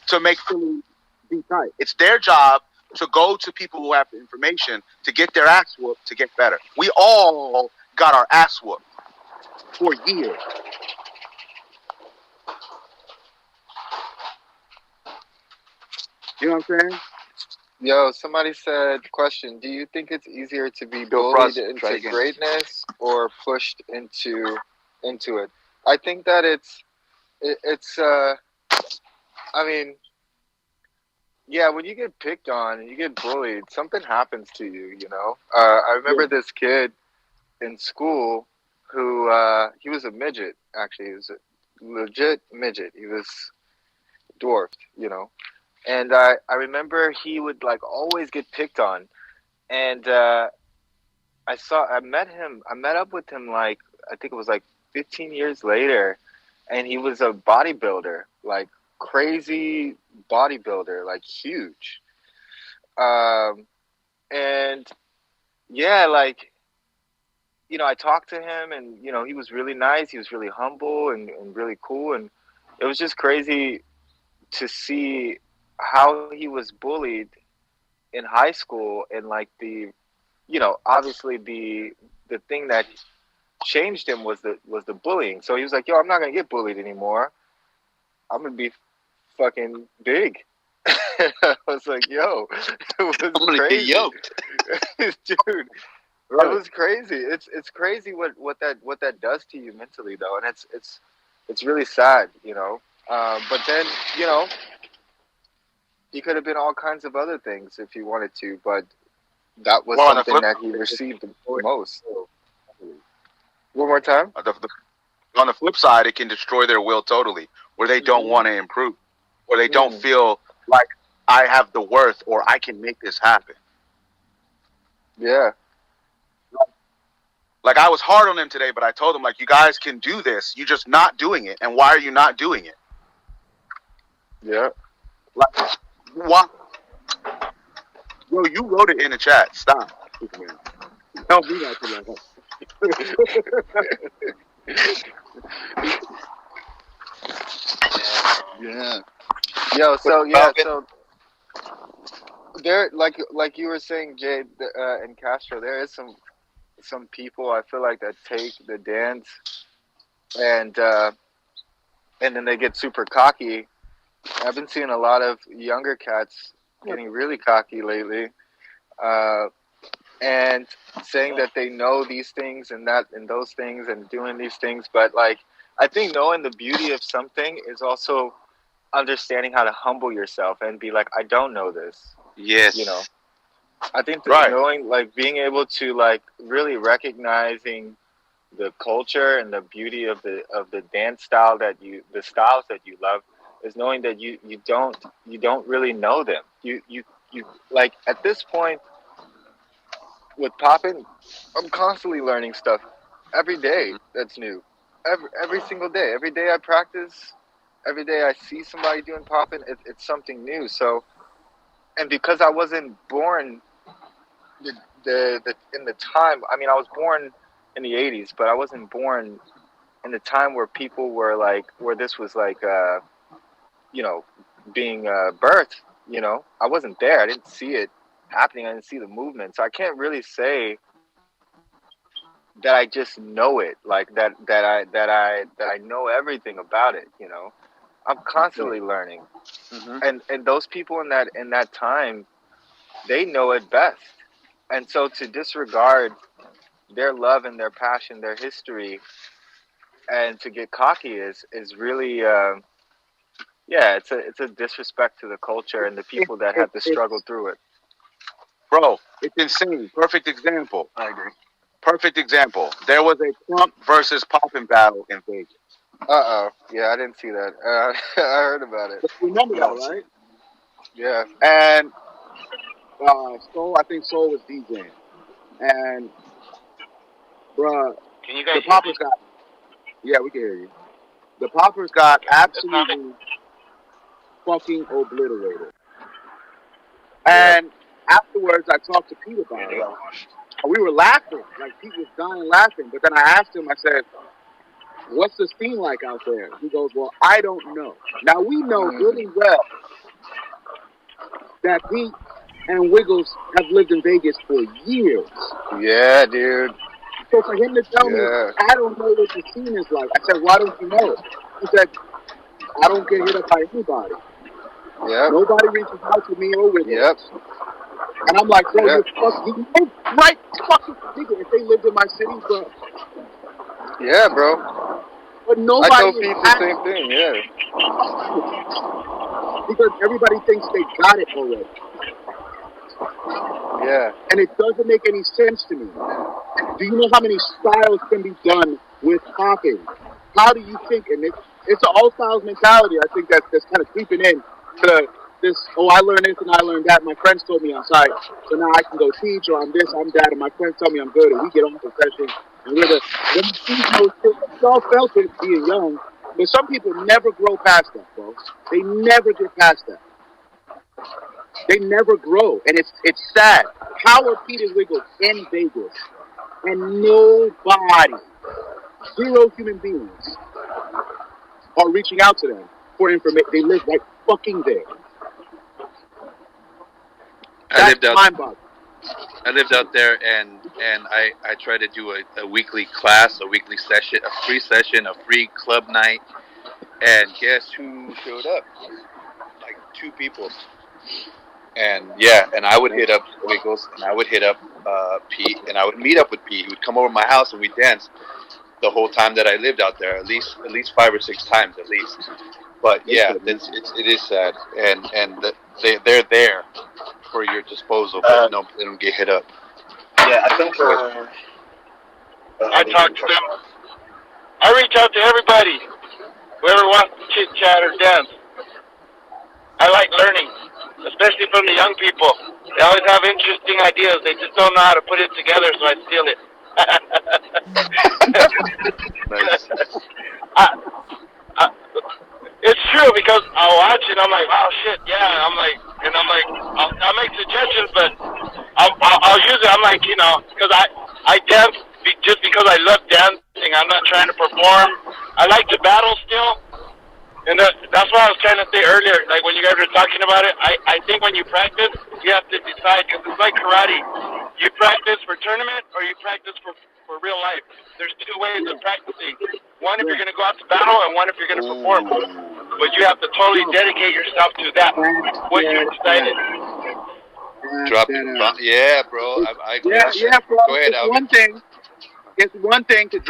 to make Philly be tight. It's their job to go to people who have the information to get their ass whooped to get better. We all got our ass whooped for years. You know what I'm saying? Yo, somebody said, question, do you think it's easier to be bullied into greatness or pushed into it? I think that I mean, yeah, when you get picked on and you get bullied, something happens to you, you know? I remember this kid in school who, he was a midget, actually. He was a legit midget. He was dwarfed, you know? And I remember he would, like, always get picked on. And I met up with him, like, I think it was, like, 15 years later. And he was a bodybuilder, like, crazy bodybuilder, like, huge. And, yeah, like, you know, I talked to him, and, you know, he was really nice. He was really humble and really cool. And it was just crazy to see how he was bullied in high school, and like obviously the thing that changed him was the bullying. So he was like, yo, I'm not gonna get bullied anymore. I'm gonna be fucking big. I was like, yo, it was crazy. Dude, right. It was crazy. It's crazy what that does to you mentally, though, and it's really sad, you know. But then, you know, he could have been all kinds of other things if he wanted to, but that was something that he received the most. One more time? On the flip side, it can destroy their will totally, where they don't want to improve, where they don't feel like I have the worth or I can make this happen. Yeah. Like, I was hard on him today, but I told him, like, you guys can do this. You're just not doing it. And why are you not doing it? Yeah. Like, what? Yo, you wrote it in the chat. Stop. Don't do that to my Yeah. Yo, so there, like you were saying, Jay, and Castro, there is some people I feel like that take the dance and then they get super cocky. I've been seeing a lot of younger cats getting really cocky lately, and saying that they know these things and that and those things and doing these things. But like, I think knowing the beauty of something is also understanding how to humble yourself and be like, I don't know this. Yes. You know, I think that knowing, like, being able to, like, really recognizing the culture and the beauty of the dance style the styles that you love, is knowing that you don't really know them. You like, at this point with popping, I'm constantly learning stuff every day that's new. Every single day. Every day I practice. Every day I see somebody doing popping. It's something new. So, and because I wasn't born the, the in the time. I mean, I was born in the '80s, but I wasn't born in the time where people were like, where this was like, you know, being birthed. You know, I wasn't there. I didn't see it happening. I didn't see the movement. So I can't really say that I just know it, like that I know everything about it. You know, I'm constantly learning, and those people in that time, they know it best. And so to disregard their love and their passion, their history, and to get cocky is really yeah, it's a disrespect to the culture and the people that had to struggle through it. Bro, it's insane. Perfect example. I agree. Perfect example. There was a Trump versus Poppin battle in Vegas. Yeah, I didn't see that. I heard about it. Remember that, right? Yeah. And Soul, I think Soul was DJing. And, bruh, Can you guys the Poppers got, yeah, we can hear you. The Poppers got absolutely fucking obliterated. And afterwards, I talked to Pete about it. We were laughing, like Pete was dying laughing. But then I asked him, I said, what's the scene like out there? He goes, well, I don't know. Now, we know really well that Pete and Wiggles have lived in Vegas for years. Yeah, dude. So for him to tell me, I don't know what the scene is like, I said, why don't you know? He said, I don't get hit up by anybody. Yep. Nobody reaches out to me or Wiggles. Yep. And I'm like, bro, you're fucking right fucking nigga. If they lived in my city, bro. Yeah, bro. But nobody. I told Pete the same thing. Yeah. Because everybody thinks they got it already. Yeah. And it doesn't make any sense to me. Do you know how many styles can be done with popping? How do you think? And it's an all styles mentality. I think that's kind of creeping in to this. Oh, I learned this and I learned that. My friends told me I'm sorry, so now I can go teach, or I'm this, I'm that, and my friends tell me I'm good, and we get on the session. And we're we all felt it being young, but some people never grow past that, bro. They never get past that. They never grow, and it's sad. How are Peter Wiggles in Vegas and nobody, zero human beings, are reaching out to them for information? They live right fucking there. I lived out there, and I try to do a weekly class, a weekly session, a free club night, and guess who showed up? Like 2 people. And yeah, and I would hit up Wiggles, and I would hit up Pete, and I would meet up with Pete. He would come over to my house, and we danced the whole time that I lived out there, at least 5 or 6 times at least. But yeah, it is sad, and they're there for your disposal, but no, they don't get hit up. Yeah, I think I talk to them. I reach out to everybody, whoever wants to chit chat or dance. I like learning, especially from the young people. They always have interesting ideas. They just don't know how to put it together, so I steal it. Nice. It's true, because I'll watch it. I'm like, wow, shit, yeah. I'm like, I'll make suggestions, but I'll use it. I'm like, because I dance just because I love dancing. I'm not trying to perform. I like to battle still. And that's what I was trying to say earlier. Like when you guys were talking about it, I think when you practice, you have to decide, because it's like karate. You practice for tournament or you practice for real life. There's 2 ways of practicing. One if you're going to go out to battle, and one if you're going to perform. But you have to totally dedicate yourself to that, what you decided. Drop it. Yeah, bro. Yeah, bro. Go ahead, Alvin. It's one thing to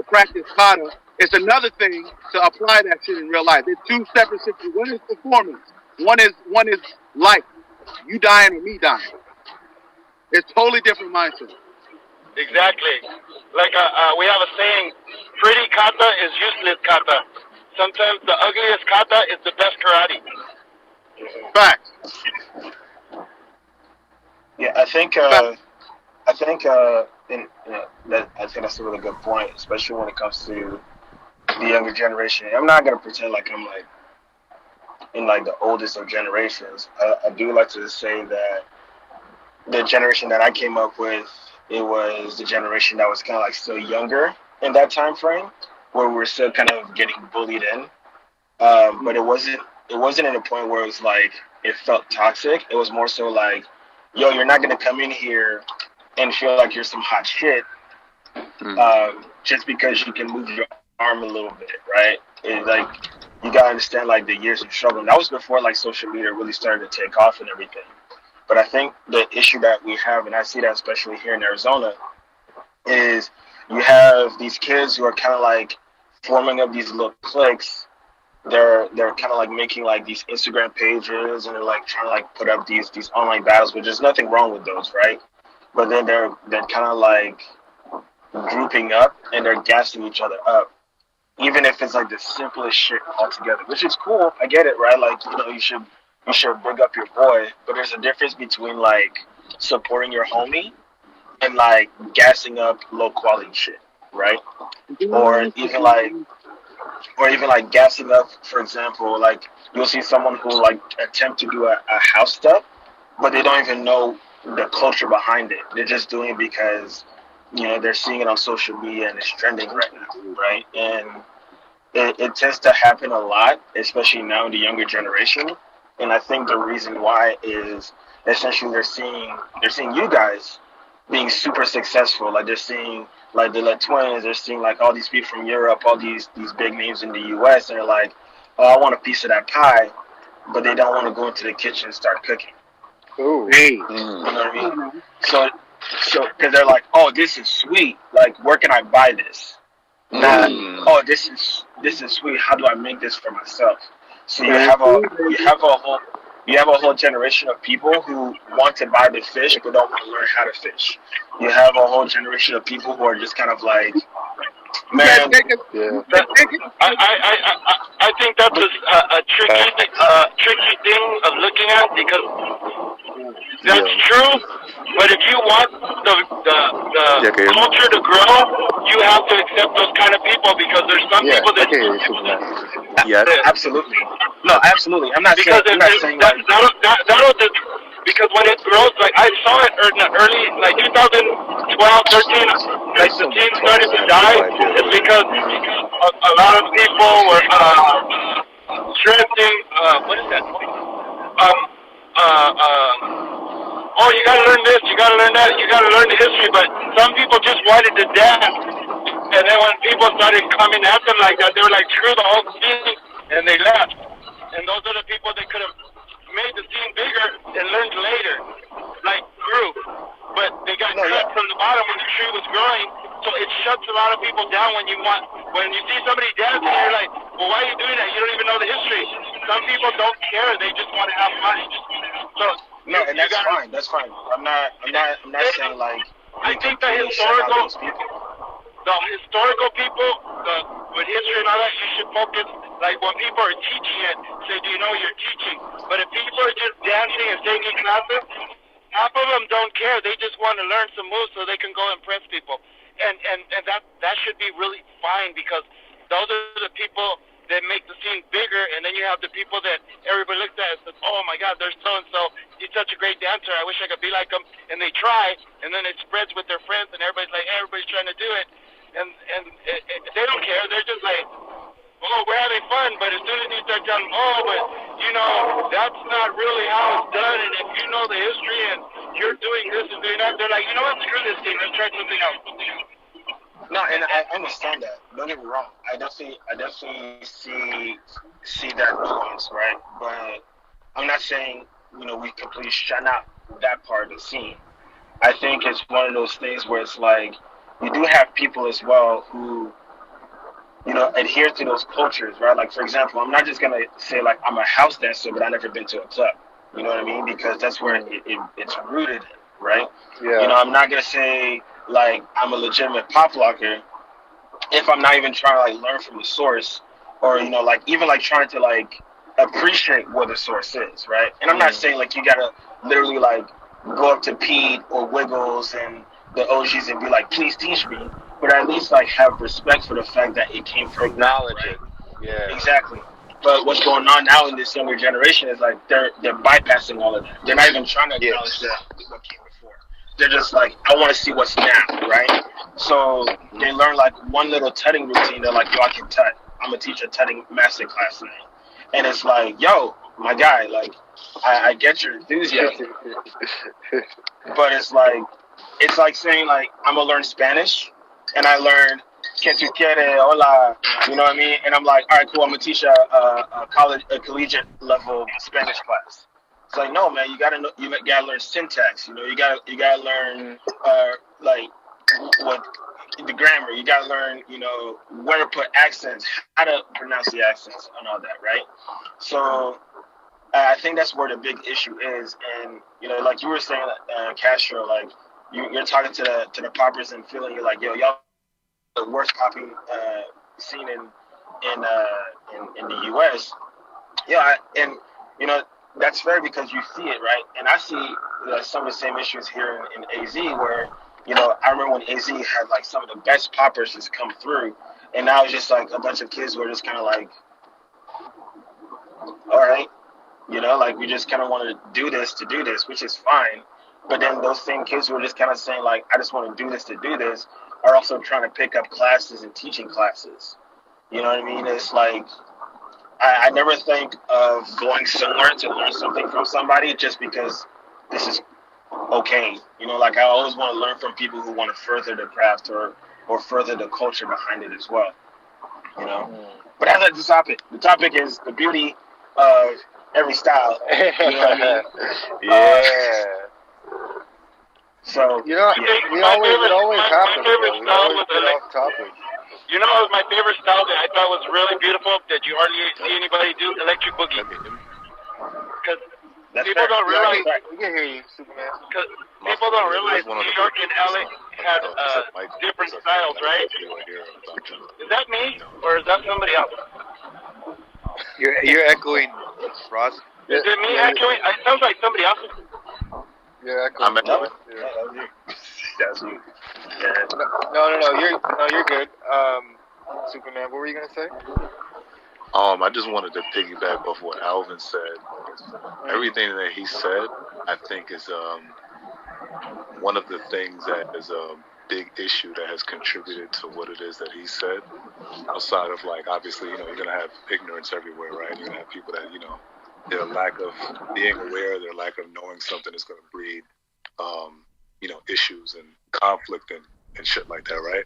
practice kata. It's another thing to apply that shit in real life. It's 2 separate situations. One is performance. One is life. You dying or me dying. It's totally different mindset. Exactly. Like we have a saying, pretty kata is useless kata. Sometimes the ugliest kata is the best karate. Facts. Yeah, I think and that I think that's a really good point, especially when it comes to the younger generation. I'm not gonna pretend like I'm like in like the oldest of generations. I do like to say that the generation that I came up with, it was the generation that was kind of like still younger in that time frame, where we were still kind of getting bullied in. But it wasn't at a point where it was like it felt toxic. It was more so like, yo, you're not gonna come in here and feel like you're some hot shit just because you can move your arm a little bit, right? It, like you gotta understand like the years of struggle. And that was before like social media really started to take off and everything. But I think the issue that we have, and I see that especially here in Arizona, is you have these kids who are kind of like forming up these little cliques. They're kind of like making like these Instagram pages and they're like trying to like put up these online battles, which there's nothing wrong with those, right? But then they're kind of like grouping up and they're gassing each other up, even if it's like the simplest shit altogether, which is cool. I get it, right? Like you should big up your boy, but there's a difference between like supporting your homie and like gassing up low quality shit, right? Or even like gassing up, for example, like you'll see someone who like attempt to do a house step, but they don't even know the culture behind it. They're just doing it because they're seeing it on social media and it's trending right now, right? And it tends to happen a lot, especially now in the younger generation. And I think the reason why is essentially they're seeing you guys being super successful. Like they're seeing like the twins, they're seeing like all these people from Europe, all these big names in the US, and they're like, oh, I want a piece of that pie, but they don't want to go into the kitchen and start cooking. Ooh. Hey, you know what I mean? So because they're like, oh, this is sweet. Like, where can I buy this? Not, oh, this is sweet. How do I make this for myself? So you have a whole generation of people who want to buy the fish but don't want to learn how to fish. You have a whole generation of people who are just kind of like, man, I think that's a tricky thing of looking at because that's true. But if you want the culture to grow, you have to accept those kind of people because there's some people that. Yes, absolutely. No, absolutely. I'm not because saying like, that'll just because when it grows, like I saw it in the early like 2012, 13, like the team started to die. It's because a lot of people were stressing. What is that? Oh, you gotta learn this, you gotta learn that, you gotta learn the history. But some people just wanted to dance, and then when people started coming at them like that, they were like, screw the whole scene, and they left. And those are the people that could have made the scene bigger and learned later, like grew. But they got cut from the bottom when the tree was growing, so it shuts a lot of people down when you see somebody dancing, you're like, well, why are you doing that? You don't even know the history. Some people don't care, they just want to have fun. So no, and that's fine. That's fine. I'm not saying like. I think the historical people, with history and all that, you should focus. Like when people are teaching it, say, do you know what you're teaching? But if people are just dancing and taking classes, half of them don't care. They just want to learn some moves so they can go impress people, and that should be really fine because those are the people that make the scene bigger, and then you have the people that everybody looks at and says, oh my God, there's so-and-so, he's such a great dancer, I wish I could be like him, and they try, and then it spreads with their friends, and everybody's like, everybody's trying to do it, and they don't care, they're just like, oh, we're having fun, but as soon as you start telling them, oh, but, that's not really how it's done, and if you know the history, and you're doing this and doing that, they're like, you know what, screw this thing, let's try something else. No, and I understand that. Don't get me wrong. I definitely see that nuance, right? But I'm not saying we completely shut out that part of the scene. I think it's one of those things where it's like you do have people as well who adhere to those cultures, right? Like for example, I'm not just gonna say like I'm a house dancer, but I've never been to a club. You know what I mean? Because that's where it's rooted in, right? Yeah. I'm not gonna say like I'm a legitimate pop locker if I'm not even trying to like learn from the source or like even like trying to like appreciate what the source is, right? And I'm not saying like you gotta literally like go up to Pete or Wiggles and the OGs and be like, please teach me, but at least like have respect for the fact that it came from them, Acknowledge right? it. Yeah. Exactly. But what's going on now in this younger generation is like they're bypassing all of that. They're not even trying to acknowledge Yes. that what came before. They're just like, I want to see what's now, right? So they learn like one little tutting routine. They're like, yo, I can tut. I'm gonna teach a tutting master class tonight, and it's like, yo, my guy, like, I get your enthusiasm, but it's like saying like I'm gonna learn Spanish, and I learned que tu quieres, hola, you know what I mean? And I'm like, all right, cool, I'm gonna teach a collegiate level Spanish class. It's like, no, man, you gotta learn syntax. You know, you gotta learn like what the grammar. You gotta learn, you know, where to put accents, how to pronounce the accents, and all that, right? So I think that's where the big issue is, and you know, like you were saying, Castro, like you're talking to the poppers and feeling you're like, yo, y'all the worst popping scene in the U.S. Yeah, and you know that's fair because you see it, right? And I see some of the same issues here in AZ, where you know I remember when AZ had like some of the best poppers just come through, and now it's just like a bunch of kids who are just kind of like, all right. You know, like we just kind of want to do this, which is fine. But then those same kids who are just kind of saying like, I just want to do this to do this, are also trying to pick up classes and teaching classes. You know what I mean? It's like I never think of going somewhere to learn something from somebody just because this is okay. You know, like I always want to learn from people who want to further the craft or further the culture behind it as well. You know, but that's not the topic. The topic is the beauty of every style. You know what I mean? Yeah. So You know, I think it my always happens, favorite bro. We style always was get off topic. you know, my favorite style that I thought was really beautiful that you hardly see anybody do electric boogie. Because that's people fair. don't Yeah, realize. we can hear you, Superman. Because people don't realize New York and LA had different styles, right? Is that me or is that somebody else? You're echoing, Ross. Is it me echoing? It sounds like somebody else. Yeah, I'm echoing. echoing. That's you. Yeah. No, you're good. Superman, what were you gonna say? I just wanted to piggyback off what Alvin said. Everything that he said, I think, is one of the things that is a big issue that has contributed to what it is that he said. Outside of, like, obviously, you know, you're gonna have ignorance everywhere, right? You're gonna have people that, you know, their lack of being aware, their lack of knowing something is gonna breed, you know, issues and conflict and shit like that, right?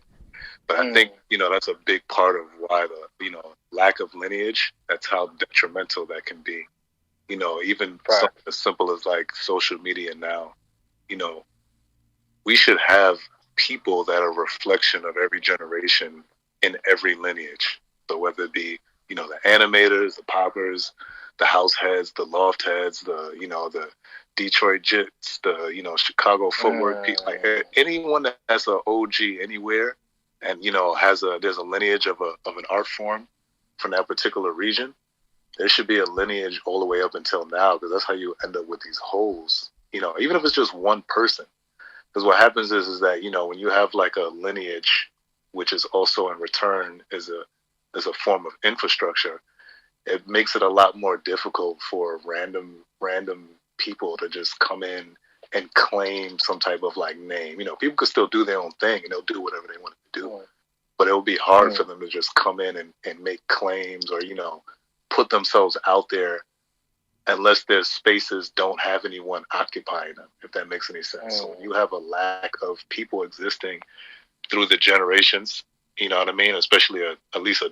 But I think, you know, that's a big part of why the, you know, lack of lineage, that's how detrimental that can be. You know, even something as simple as like social media now, you know, we should have people that are a reflection of every generation in every lineage. So whether it be, you know, the animators, the poppers, the house heads, the loft heads, the, you know, the Detroit Jits, the, you know, Chicago footwork people, like anyone that has an OG anywhere, and, you know, there's a lineage of an art form from that particular region, there should be a lineage all the way up until now, because that's how you end up with these holes, you know, even if it's just one person. Because what happens is that, you know, when you have like a lineage, which is also in return is a form of infrastructure, it makes it a lot more difficult for random people to just come in and claim some type of like name. You know, people could still do their own thing and they'll do whatever they want to do. But it will be hard for them to just come in and make claims or, you know, put themselves out there unless their spaces don't have anyone occupying them, if that makes any sense. So when you have a lack of people existing through the generations, you know what I mean? Especially at least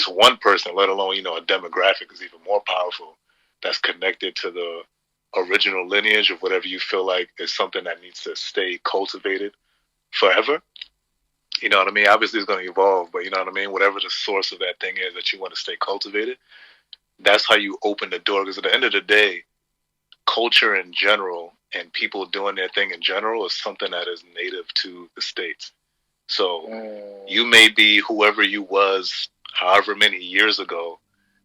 one person, let alone, you know, a demographic is even more powerful that's connected to the original lineage of whatever you feel like is something that needs to stay cultivated forever. You know what I mean? Obviously it's going to evolve, but you know what I mean? Whatever the source of that thing is that you want to stay cultivated, that's how you open the door. Because at the end of the day, culture in general and people doing their thing in general is something that is native to the States. So you may be whoever you was however many years ago,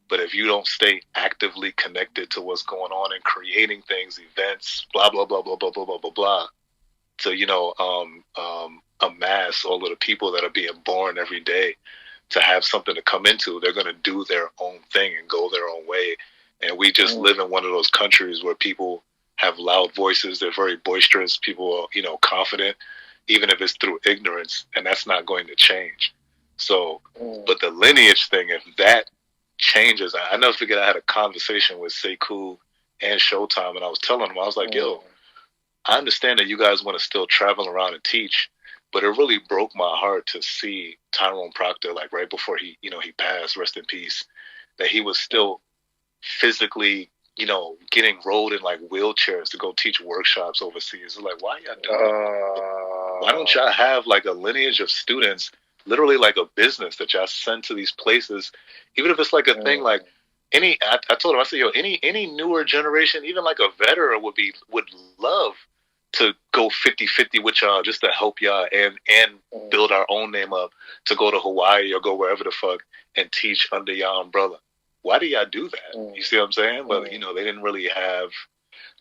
but if you don't stay actively connected to what's going on and creating things, events, blah, blah, blah, blah, blah, blah, blah, blah, blah, amass all of the people that are being born every day to have something to come into. They're going to do their own thing and go their own way. And we just live in one of those countries where people have loud voices. They're very boisterous. People are, confident, even if it's through ignorance, and that's not going to change. So, but the lineage thing, if that changes, I never forget I had a conversation with Sekou and Showtime, and I was telling them, I was like, yo, I understand that you guys want to still travel around and teach, but it really broke my heart to see Tyrone Proctor, like right before he passed, rest in peace, that he was still physically, getting rolled in like wheelchairs to go teach workshops overseas. It's like, why y'all doing that? Why don't y'all have like a lineage of students, literally like a business that y'all send to these places, even if it's like a thing like I told him, I said, yo, any newer generation, even like a veteran would love to go 50-50 with y'all just to help y'all and build our own name up, to go to Hawaii or go wherever the fuck and teach under y'all umbrella. Why do y'all do that? You see what I'm saying? But, they didn't really have,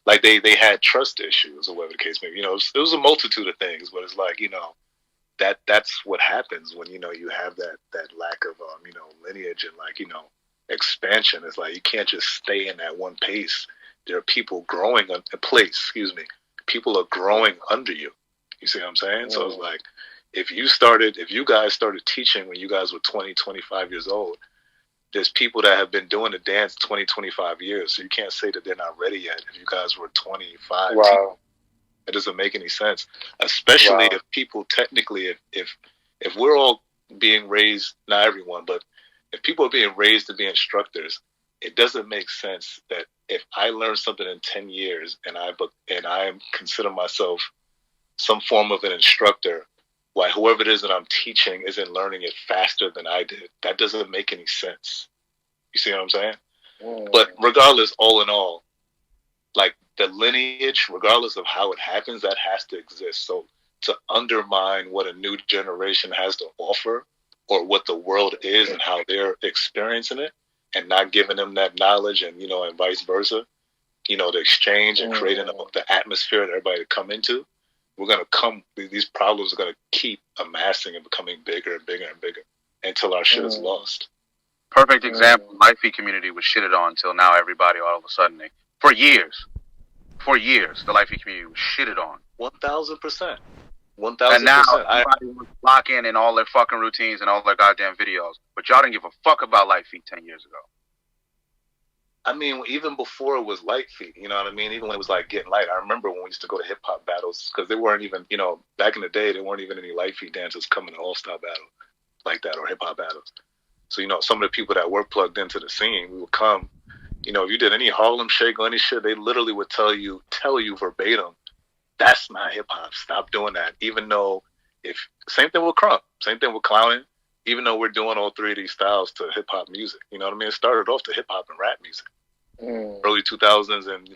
like, they had trust issues or whatever the case may be. It was a multitude of things, but it's like, that's what happens when, you have that lack of, lineage and, like, expansion. It's like you can't just stay in that one pace. There are people growing people are growing under you. You see what I'm saying? So it's like, if you guys started teaching when you guys were 20, 25 years old, there's people that have been doing the dance 20, 25 years. So you can't say that they're not ready yet if you guys were 25. Wow. It doesn't make any sense, especially if people technically, if we're all being raised, not everyone, but if people are being raised to be instructors, it doesn't make sense that if I learn something in 10 years and I consider myself some form of an instructor, why whoever it is that I'm teaching isn't learning it faster than I did. That doesn't make any sense. You see what I'm saying? But regardless, all in all, like the lineage, regardless of how it happens, that has to exist. So to undermine what a new generation has to offer or what the world is and how they're experiencing it and not giving them that knowledge and, and vice versa, the exchange and creating the atmosphere that everybody to come into, these problems are going to keep amassing and becoming bigger and bigger and bigger until our shit is lost. Perfect example. Life Feed community was shitted on until now. Everybody all of a sudden, for years, the Life Feed community was shitted on. 1,000%. 1,000%. And now everybody was locking in all their fucking routines and all their goddamn videos. But y'all didn't give a fuck about Life Feed 10 years ago. I mean, even before it was Light Feet, you know what I mean? Even when it was like getting light, I remember when we used to go to hip hop battles because there weren't even, back in the day, there weren't even any Light Feet dancers coming to All Star battle like that or hip hop battles. So, some of the people that were plugged into the scene, we would come, if you did any Harlem Shake or any shit, they literally would tell you verbatim, that's not hip hop. Stop doing that. Even though same thing with crump, same thing with clowning, even though we're doing all three of these styles to hip hop music, you know what I mean? It started off to hip hop and rap music. Early 2000s and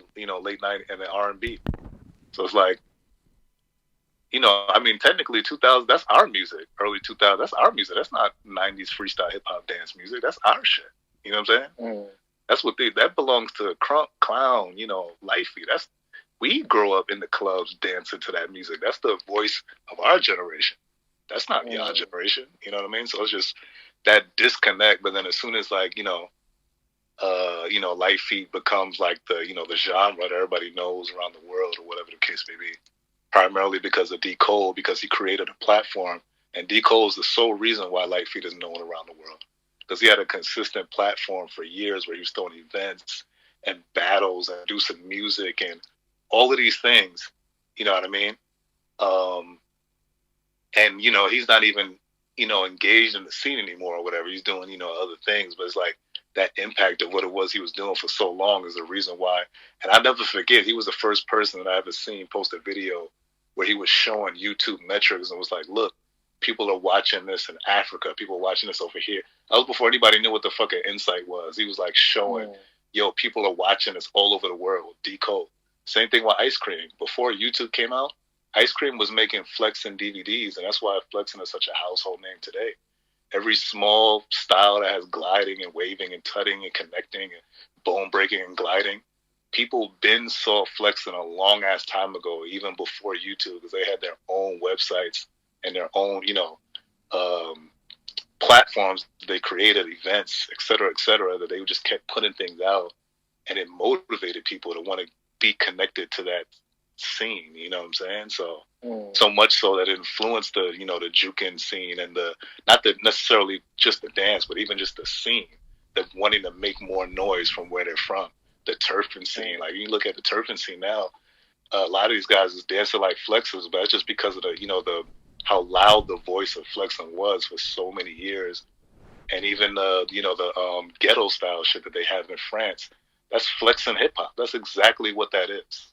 late 90s and then R&B. So it's like, technically 2000, that's our music. Early 2000s, that's our music. That's not 90s freestyle hip hop dance music. That's our shit. You know what I'm saying? That's what that belongs to crunk, clown, Lifey. We grow up in the clubs dancing to that music. That's the voice of our generation. That's not your generation. You know what I mean? So it's just that disconnect. But then as soon as like, Light Feet becomes like the genre that everybody knows around the world or whatever the case may be, primarily because of D. Cole, because he created a platform. And D. Cole is the sole reason why Light Feet is known around the world. Because he had a consistent platform for years where he was throwing events and battles and producing music and all of these things, you know what I mean? And, he's not even, engaged in the scene anymore or whatever. He's doing, other things. But it's like, that impact of what it was he was doing for so long is the reason why. And I'll never forget, he was the first person that I ever seen post a video where he was showing YouTube metrics and was like, look, people are watching this in Africa. People are watching this over here. That was before anybody knew what the fucking insight was. He was like showing, people are watching this all over the world. D. Cole. Same thing with Ice Cream. Before YouTube came out, Ice Cream was making flexing DVDs, and that's why flexing is such a household name today. Every small style that has gliding and waving and tutting and connecting and bone breaking and gliding, people been saw flexing a long ass time ago, even before YouTube, because they had their own websites and their own, platforms. They created events, et cetera, that they just kept putting things out, and it motivated people to want to be connected to that scene. You know what I'm saying? So, so much so that it influenced the, the juking scene and not necessarily just the dance, but even just the scene, that wanting to make more noise from where they're from. The turfing scene, like you look at the turfing scene now, a lot of these guys is dancing like flexers, but it's just because of the how loud the voice of flexing was for so many years, and even the ghetto style shit that they have in France. That's flexing hip hop. That's exactly what that is.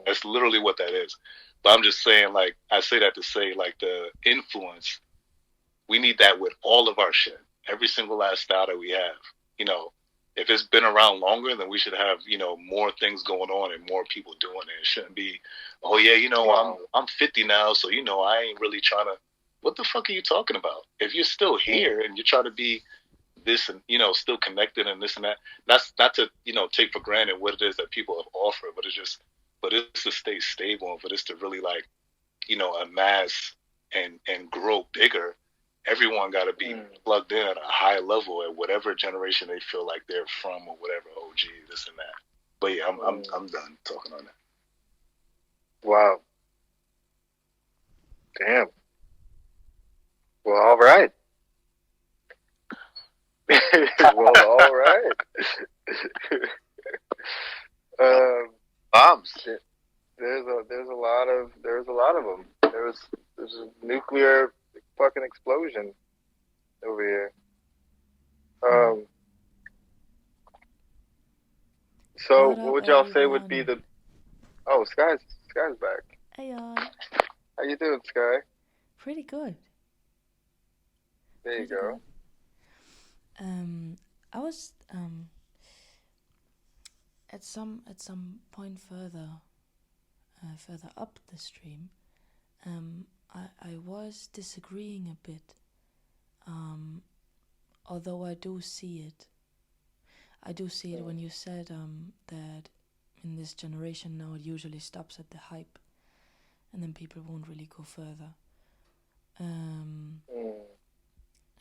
That's literally what that is. But I'm just saying, like, I say that to say, like, the influence, we need that with all of our shit. Every single last style that we have. If it's been around longer, then we should have, more things going on and more people doing it. It shouldn't be, oh yeah, I'm 50 now, so I ain't really trying to. What the fuck are you talking about? If you're still here and you're trying to be this and still connected and this and that, that's not to take for granted what it is that people have offered, but it's to stay stable and for this to really like amass and grow bigger. Everyone got to be plugged in at a high level at whatever generation they feel like they're from or whatever, OG, this and that. But yeah, I'm done talking on that. Wow. Damn. Well, all right. Well, all right. Bombs. There's a lot of them. There's a nuclear fucking explosion over here. So what would y'all say would be the? Oh, Sky's back. Hey y'all. How you doing, Sky? Pretty good. There you go. I was at some point further up the stream. I was disagreeing a bit. Although I do see it. I do see it when you said that in this generation now it usually stops at the hype, and then people won't really go further.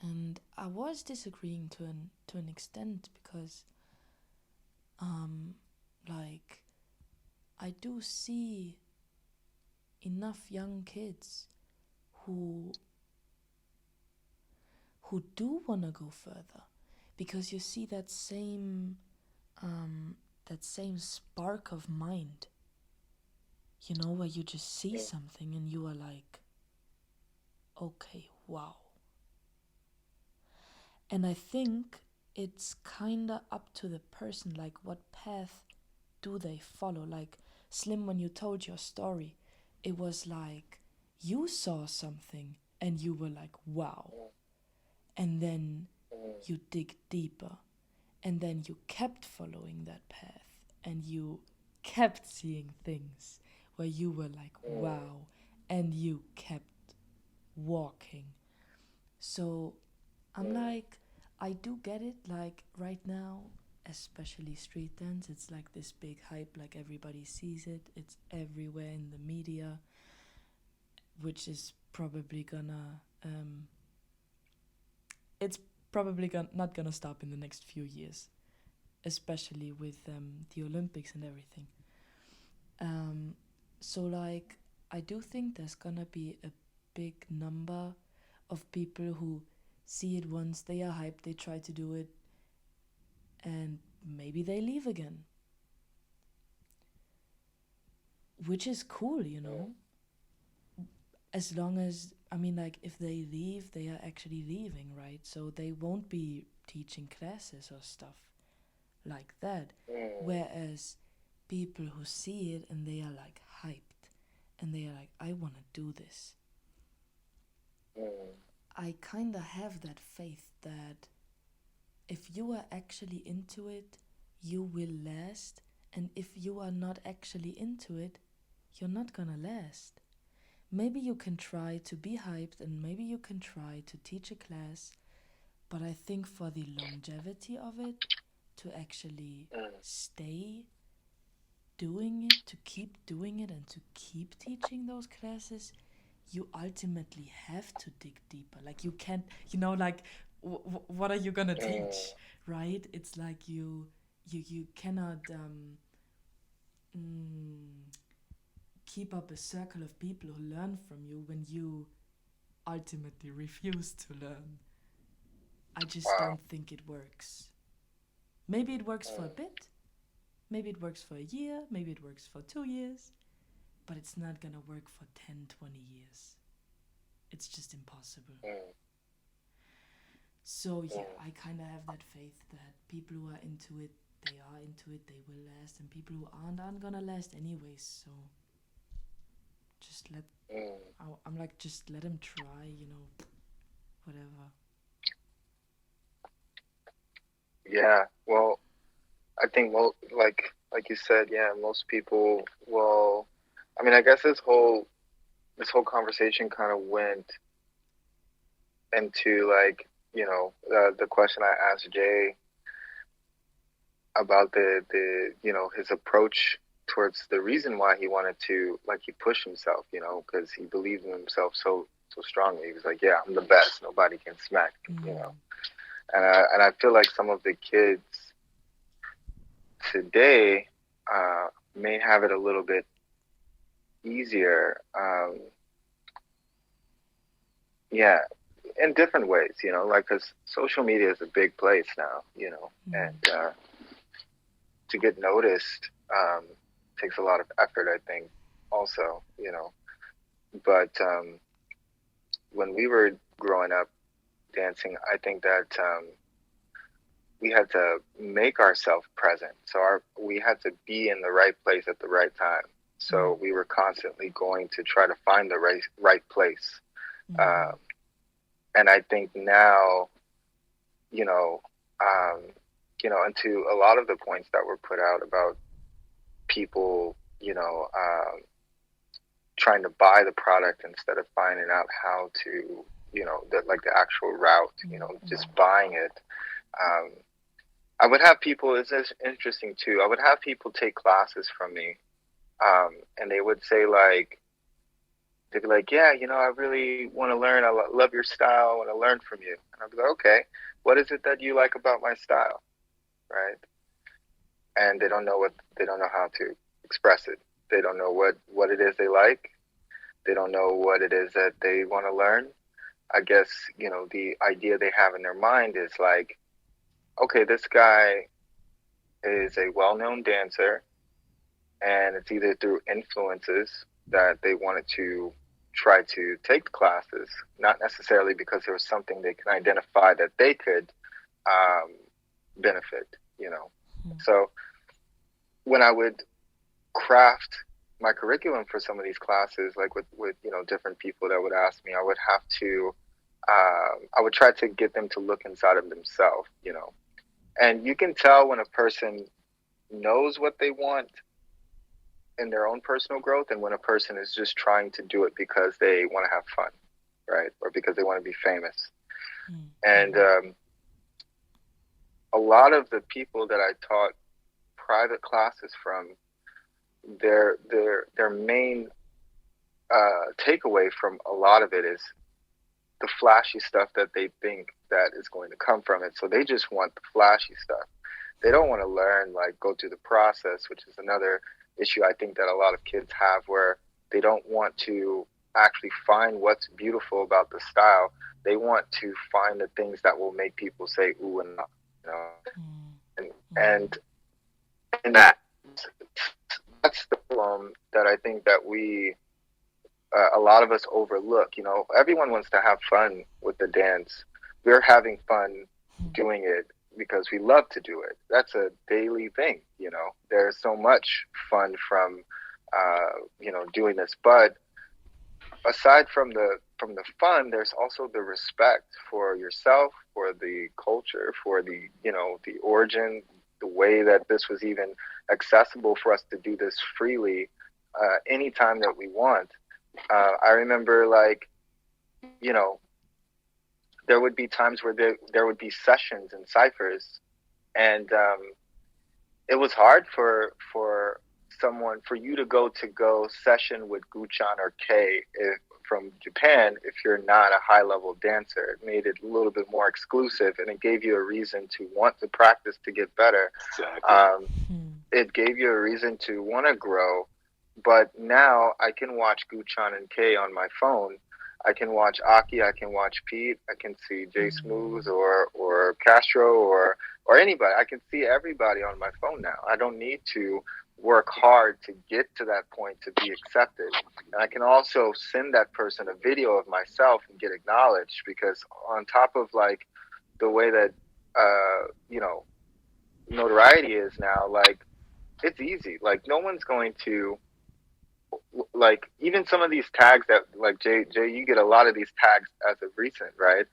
And I was disagreeing to an extent because, like, I do see enough young kids who do want to go further, because you see that same spark of mind, where you just see something and you are like, okay, wow. And I think it's kinda up to the person, like what path do they follow. Like Slim, when you told your story, it was like you saw something and you were like, wow. And then you dig deeper, and then you kept following that path, and you kept seeing things where you were like, wow, and you kept walking. So I'm like, I do get it, like right now, especially street dance, it's like this big hype, like everybody sees it, it's everywhere in the media, which is probably gonna it's probably not gonna stop in the next few years, especially with the Olympics and everything. So like, I do think there's gonna be a big number of people who see it once, they are hyped, they try to do it, and maybe they leave again. Which is cool, As long as, like, if they leave, they are actually leaving, right? So they won't be teaching classes or stuff like that. Whereas people who see it and they are like hyped and they are like, I want to do this. I kind of have that faith that if you are actually into it, you will last. And if you are not actually into it, you're not gonna last. Maybe you can try to be hyped and maybe you can try to teach a class, but I think for the longevity of it, to actually stay doing it, to keep doing it, and to keep teaching those classes, you ultimately have to dig deeper. Like, you can't, like, what are you gonna teach, right? It's like you cannot keep up a circle of people who learn from you when you ultimately refuse to learn. I just don't think it works. Maybe it works for a bit, maybe it works for a year, maybe it works for 2 years, but it's not gonna work for 10, 20 years. It's just impossible. So yeah, I kind of have that faith that people who are into it, they are into it, they will last, and people who aren't gonna last anyways. So just I'm like, just let them try, whatever. Yeah, well, I think like you said, yeah, most people will. I mean, I guess this whole conversation kind of went into, like, the question I asked Jay about the his approach towards the reason why he wanted to, like, he pushed himself, because he believed in himself so strongly. He was like, yeah, I'm the best, nobody can smack me, and I feel like some of the kids today may have it a little bit easier, yeah, in different ways, like, because social media is a big place now, and to get noticed takes a lot of effort, I think, also, but when we were growing up dancing, I think that we had to make ourselves present. So we had to be in the right place at the right time. So we were constantly going to try to find the right place. And I think now, and to a lot of the points that were put out about people, trying to buy the product instead of finding out how to, the actual route, just buying it. I would have people, it's interesting too, I would have people take classes from me, and they would say, like, they'd be like, yeah, I really want to learn. I love your style. I want to learn from you. And I'd be like, okay, what is it that you like about my style? Right? And they don't know how to express it. They don't know what it is they like. They don't know what it is that they want to learn. I guess, the idea they have in their mind is like, okay, this guy is a well-known dancer, and it's either through influences that they wanted to try to take the classes, not necessarily because there was something they can identify that they could benefit, So when I would craft my curriculum for some of these classes, like with different people that would ask me, I would have to, I would try to get them to look inside of themselves, and you can tell when a person knows what they want in their own personal growth, and when a person is just trying to do it because they want to have fun, right? Or because they want to be famous. And a lot of the people that I taught private classes from, their main takeaway from a lot of it is the flashy stuff that they think that is going to come from it. So they just want the flashy stuff. They don't want to learn, like, go through the process, which is another issue I think that a lot of kids have, where they don't want to actually find what's beautiful about the style. They want to find the things that will make people say ooh and ah, and that's the problem that I think that we a lot of us overlook. Everyone wants to have fun with the dance. We're having fun doing it because we love to do it. That's a daily thing, There's so much fun from, doing this. But aside from the fun, there's also the respect for yourself, for the culture, for the, the origin, the way that this was even accessible for us to do this freely, anytime that we want. I remember, like, there would be times where there would be sessions and ciphers, and it was hard for someone, for you to go session with Guchan or Kei from Japan, if you're not a high level dancer, it made it a little bit more exclusive, and it gave you a reason to want to practice to get better. Exactly. It gave you a reason to want to grow. But now I can watch Guchan and Kei on my phone. I can watch Aki, I can watch Pete, I can see Jsmooth or Castro or anybody. I can see everybody on my phone now. I don't need to work hard to get to that point to be accepted. And I can also send that person a video of myself and get acknowledged, because on top of like the way that you know, notoriety is now, like it's easy. Like no one's going to, like, even some of these tags that, like, Jay, you get a lot of these tags as of recent, right?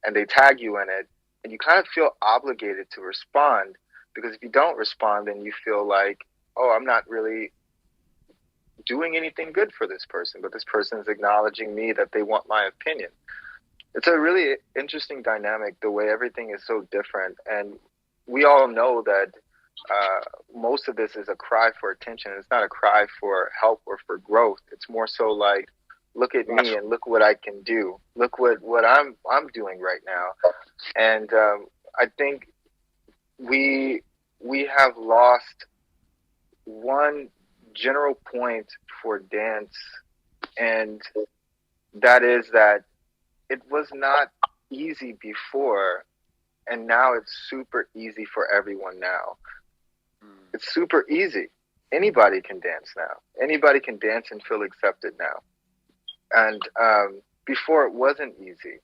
And they tag you in it, and you kind of feel obligated to respond, because if you don't respond, then you feel like, oh, I'm not really doing anything good for this person, but this person is acknowledging me, that they want my opinion. It's a really interesting dynamic, the way everything is so different. And we all know that most of this is a cry for attention. It's not a cry for help or for growth. It's more so like, look at me and look what I can do. Look what I'm doing right now. And I think we have lost one general point for dance, and that is that it was not easy before, and now it's super easy for everyone now. It's super easy. Anybody can dance now. Anybody can dance and feel accepted now. And before it wasn't easy.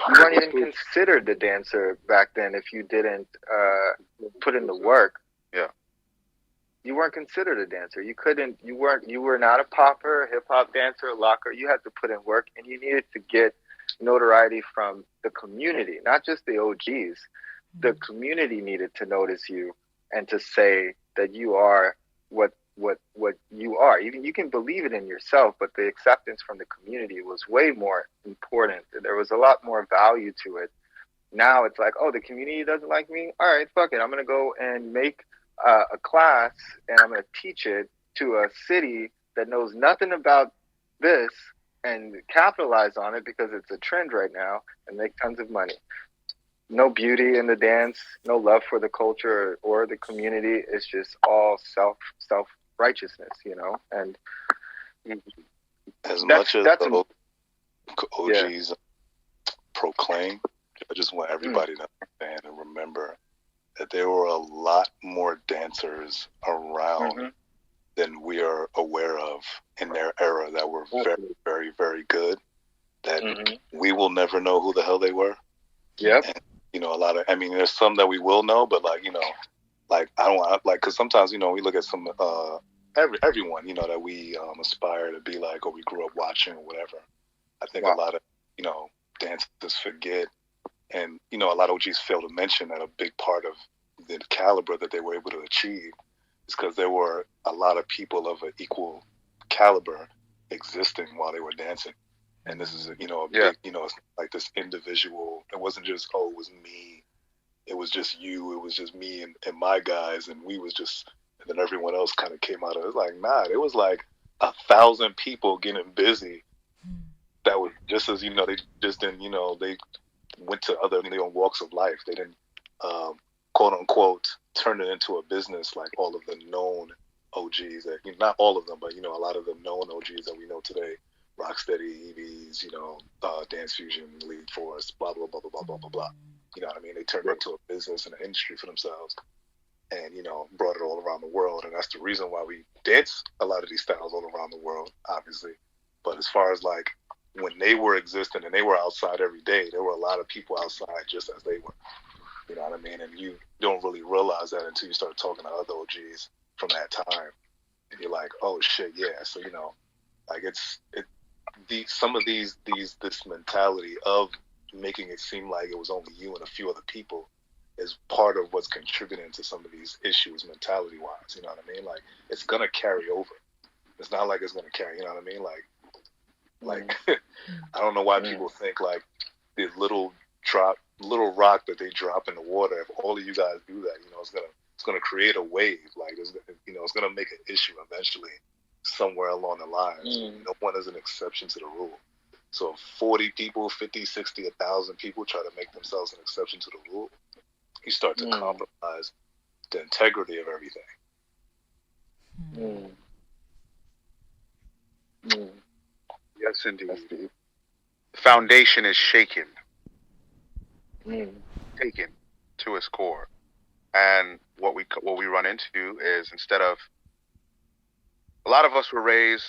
You weren't even considered the dancer back then if you didn't put in the work. Yeah. You weren't considered a dancer. You were not a popper, hip hop dancer, a locker. You had to put in work, and you needed to get notoriety from the community, not just the OGs. The community needed to notice you and to say that you are what you are. Even you can believe it in yourself, but the acceptance from the community was way more important. There was a lot more value to it. Now it's like, oh, the community doesn't like me? All right, fuck it. I'm going to go and make a class, and I'm going to teach it to a city that knows nothing about this and capitalize on it because it's a trend right now and make tons of money. No beauty in the dance, no love for the culture or the community. It's just all self-righteousness, you know? And as much as the OGs proclaim, I just want everybody to understand and remember that there were a lot more dancers around than we are aware of in their era that were very, very, very good, that we will never know who the hell they were. Yep. And, you know, there's some that we will know, but like, you know, like I don't want, like, because sometimes, you know, we look at some, everyone, you know, that we aspire to be like, or we grew up watching or whatever. I think a lot of, you know, dancers forget, and, you know, a lot of OGs fail to mention that a big part of the caliber that they were able to achieve is because there were a lot of people of an equal caliber existing while they were dancing. And this is, you know, a big, you know, it's like this individual. It wasn't just, oh, it was me. It was just you. It was just me and my guys. And we was just, and then everyone else kind of came out of it. It was like, nah, it was like 1,000 people getting busy. That was just as, you know, they just didn't, you know, they went to other, their own walks of life. They didn't, quote unquote, turn it into a business like all of the known OGs that, you know, not all of them, but, you know, a lot of the known OGs that we know today. Rocksteady, EVs, you know, Dance Fusion, Lead Force, blah, blah, blah, blah, blah, blah, blah, blah. You know what I mean? They turned it into a business and an industry for themselves and, you know, brought it all around the world. And that's the reason why we dance a lot of these styles all around the world, obviously. But as far as like when they were existing and they were outside every day, there were a lot of people outside just as they were. You know what I mean? And you don't really realize that until you start talking to other OGs from that time. And you're like, oh, shit, yeah. So, you know, like some of this mentality of making it seem like it was only you and a few other people is part of what's contributing to some of these issues mentality wise. You know what I mean? Like it's gonna carry over. It's not like it's gonna carry. You know what I mean? Like I don't know why people think like the little rock that they drop in the water. If all of you guys do that, you know, it's gonna it's going to create a wave. Like, it's going to make an issue eventually somewhere along the lines. No one is an exception to the rule. So if 40 people, 50, 60, 1,000 people try to make themselves an exception to the rule, you start to compromise the integrity of everything. Yes, indeed. The foundation is shaken, taken to its core, and what we run into is, instead of, a lot of us were raised,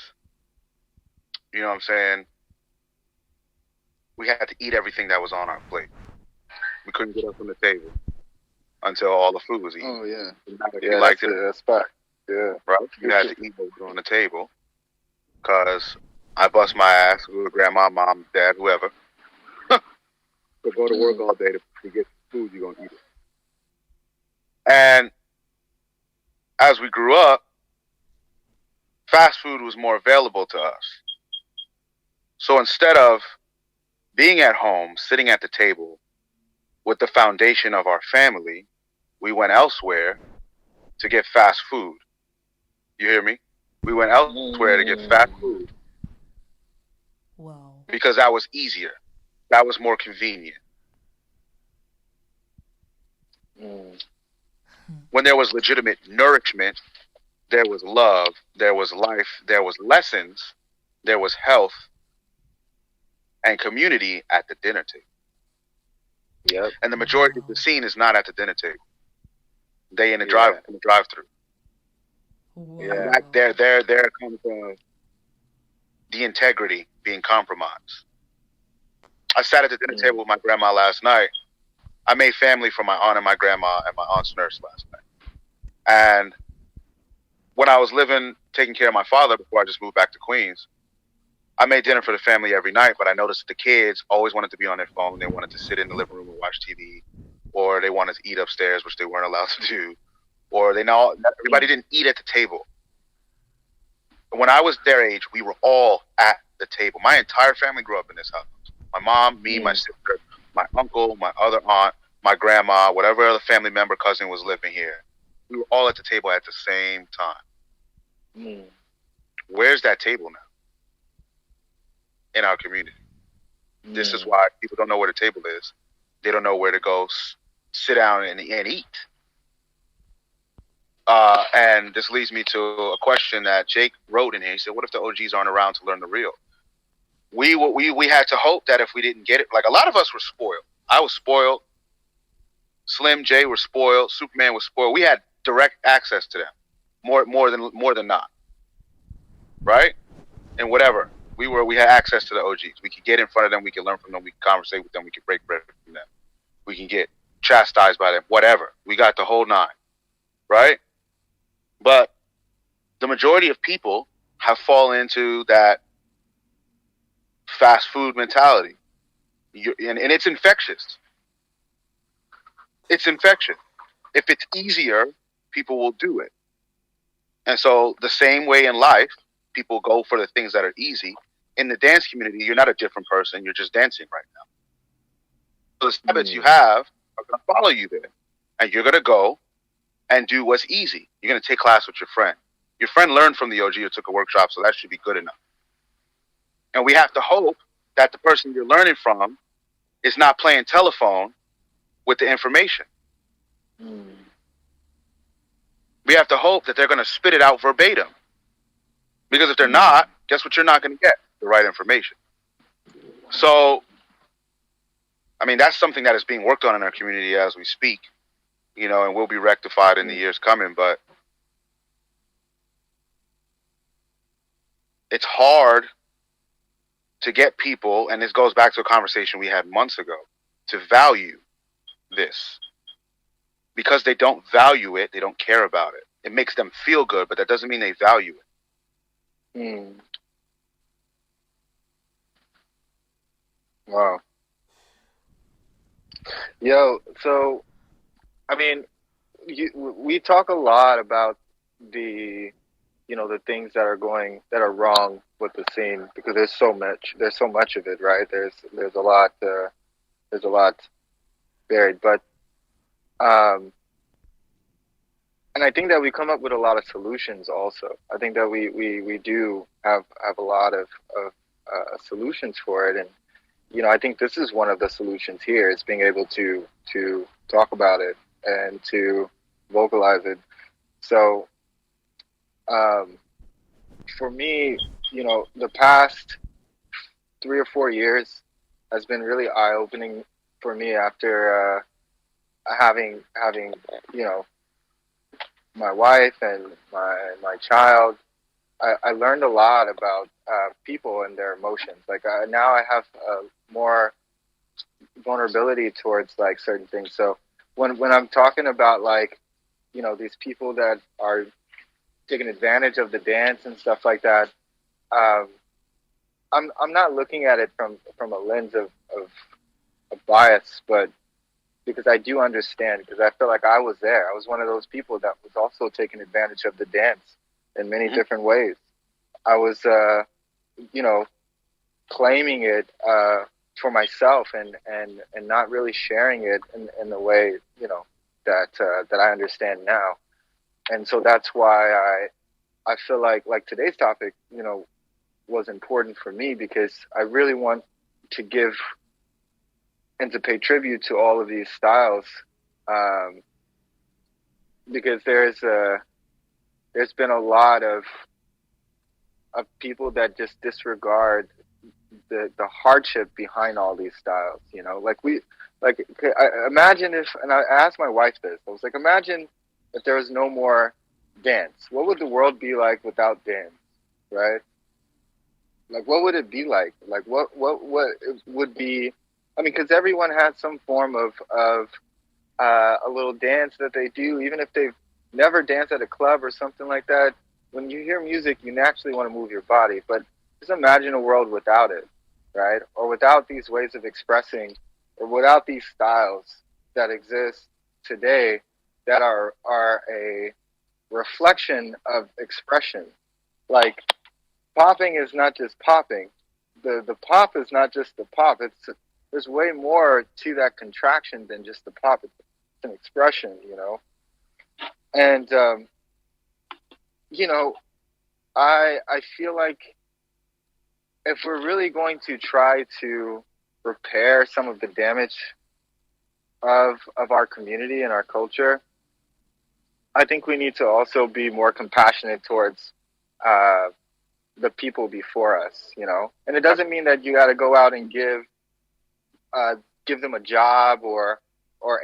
you know what I'm saying, we had to eat everything that was on our plate. We couldn't get up from the table until all the food was eaten. Oh yeah, yeah, that's fact. Yeah, right. You had to eat what was on the table, because I bust my ass with grandma, mom, dad, whoever, to go to work all day to get food. You're gonna eat it. And as we grew up, fast food was more available to us. So instead of being at home, sitting at the table with the foundation of our family, we went elsewhere to get fast food. You hear me? We went elsewhere to get fast food. Wow. Because that was easier. That was more convenient. When there was legitimate nourishment, there was love, there was life, there was lessons, there was health, and community at the dinner table. Yep. And the majority of the scene is not at the dinner table. They in the drive-through. Wow. Yeah. There comes the integrity being compromised. I sat at the dinner table with my grandma last night. I made family for my aunt and my grandma and my aunt's nurse last night. And when I was taking care of my father before I just moved back to Queens, I made dinner for the family every night, but I noticed the kids always wanted to be on their phone. They wanted to sit in the living room and watch TV, or they wanted to eat upstairs, which they weren't allowed to do, or everybody didn't eat at the table. When I was their age, we were all at the table. My entire family grew up in this house. My mom, me, my sister, my uncle, my other aunt, my grandma, whatever other family member, cousin was living here. We were all at the table at the same time. Where's that table now in our community? This is why people don't know where the table is. They don't know where to go sit down and eat. And this leads me to a question that Jake wrote in here. He said, what if the OGs aren't around to learn the real? We had to hope that if we didn't get it, like, a lot of us were spoiled. I was spoiled. Slim, Jay were spoiled. Superman was spoiled. We had direct access to them, more than not, right? And whatever, we had access to the OGs. We could get in front of them. We could learn from them. We could conversate with them. We could break bread from them. We can get chastised by them. Whatever. We got the whole nine, right? But the majority of people have fallen into that fast food mentality, and it's infectious. It's infectious. If it's easier, people will do it. And so the same way in life, people go for the things that are easy. In the dance community, you're not a different person. You're just dancing right now. So the habits you have are going to follow you there. And you're going to go and do what's easy. You're going to take class with your friend. Your friend learned from the OG or took a workshop, so that should be good enough. And we have to hope that the person you're learning from is not playing telephone with the information. We have to hope that they're going to spit it out verbatim. Because if they're not, guess what you're not going to get? The right information. So, I mean, that's something that is being worked on in our community as we speak, and will be rectified in the years coming. But it's hard to get people, and this goes back to a conversation we had months ago, to value this. Because they don't value it, they don't care about it. It makes them feel good, but that doesn't mean they value it. Wow. Yo, so, I mean, we talk a lot about the things that are wrong with the scene, because there's so much of it, right? There's a lot buried, but and I think that we come up with a lot of solutions also. I think that we do have a lot of solutions for it. And I think this is one of the solutions here, is being able to talk about it and to vocalize it. So for me, the past 3 or 4 years has been really eye opening for me after having my wife and my child. I learned a lot about people and their emotions. Like now I have more vulnerability towards like certain things. So when I'm talking about like these people that are taking advantage of the dance and stuff like that, um, I'm not looking at it from a lens of bias, but because I do understand, because I feel like I was there. I was one of those people that was also taking advantage of the dance in many different ways. I was, claiming it for myself and not really sharing it in the way that I understand now. And so that's why I feel like today's topic was important for me, because I really want to give and to pay tribute to all of these styles, because there's been a lot of people that just disregard the hardship behind all these styles. Imagine if, and I asked my wife this, I was like, imagine if there was no more dance. What would the world be like without dance, right? Like, what would it be like? Like, what it would be? I mean, because everyone has some form of a little dance that they do, even if they've never danced at a club or something like that. When you hear music, you naturally want to move your body. But just imagine a world without it, right? Or without these ways of expressing, or without these styles that exist today that are a reflection of expression. Like, popping is not just popping. The pop is not just the pop. There's way more to that contraction than just the pop. It's an expression, And I feel like if we're really going to try to repair some of the damage of our community and our culture, I think we need to also be more compassionate towards the people before us, And it doesn't mean that you got to go out and give them a job or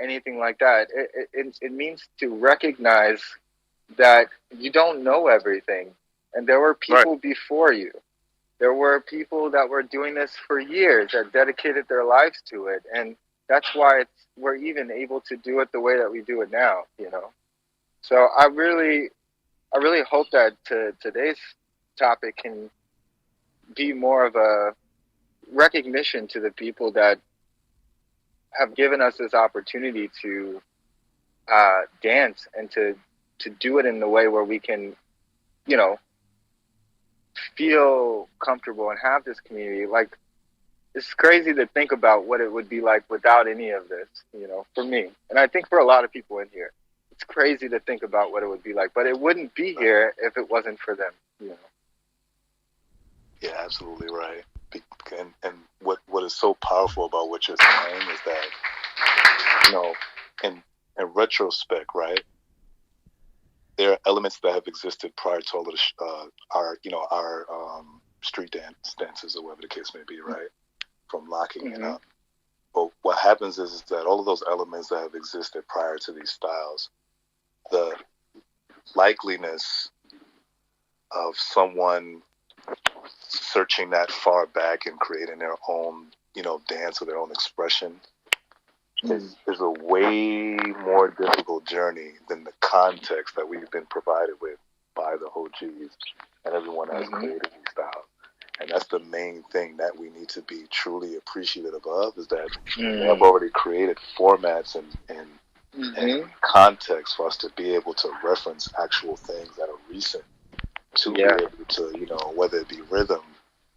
anything like that. It means to recognize that you don't know everything, and there were people before you. There were people that were doing this for years, that dedicated their lives to it, and that's why we're even able to do it the way that we do it now. So I really hope that today's topic can be more of a recognition to the people that have given us this opportunity to dance and to do it in the way where we can, feel comfortable and have this community. Like, it's crazy to think about what it would be like without any of this, for me. And I think for a lot of people in here, it's crazy to think about what it would be like, but it wouldn't be here if it wasn't for them, Yeah, absolutely right. And what is so powerful about what you're saying is that, in retrospect, right, there are elements that have existed prior to all of our street dances or whatever the case may be, right, from locking it up. But what happens is that all of those elements that have existed prior to these styles, the likeliness of someone searching that far back and creating their own, dance or their own expression is a way more difficult journey than the context that we've been provided with by the OGs and everyone that's created these styles. And that's the main thing that we need to be truly appreciative of, is that they have already created formats and context for us to be able to reference actual things that are recent, to be able to, whether it be rhythm,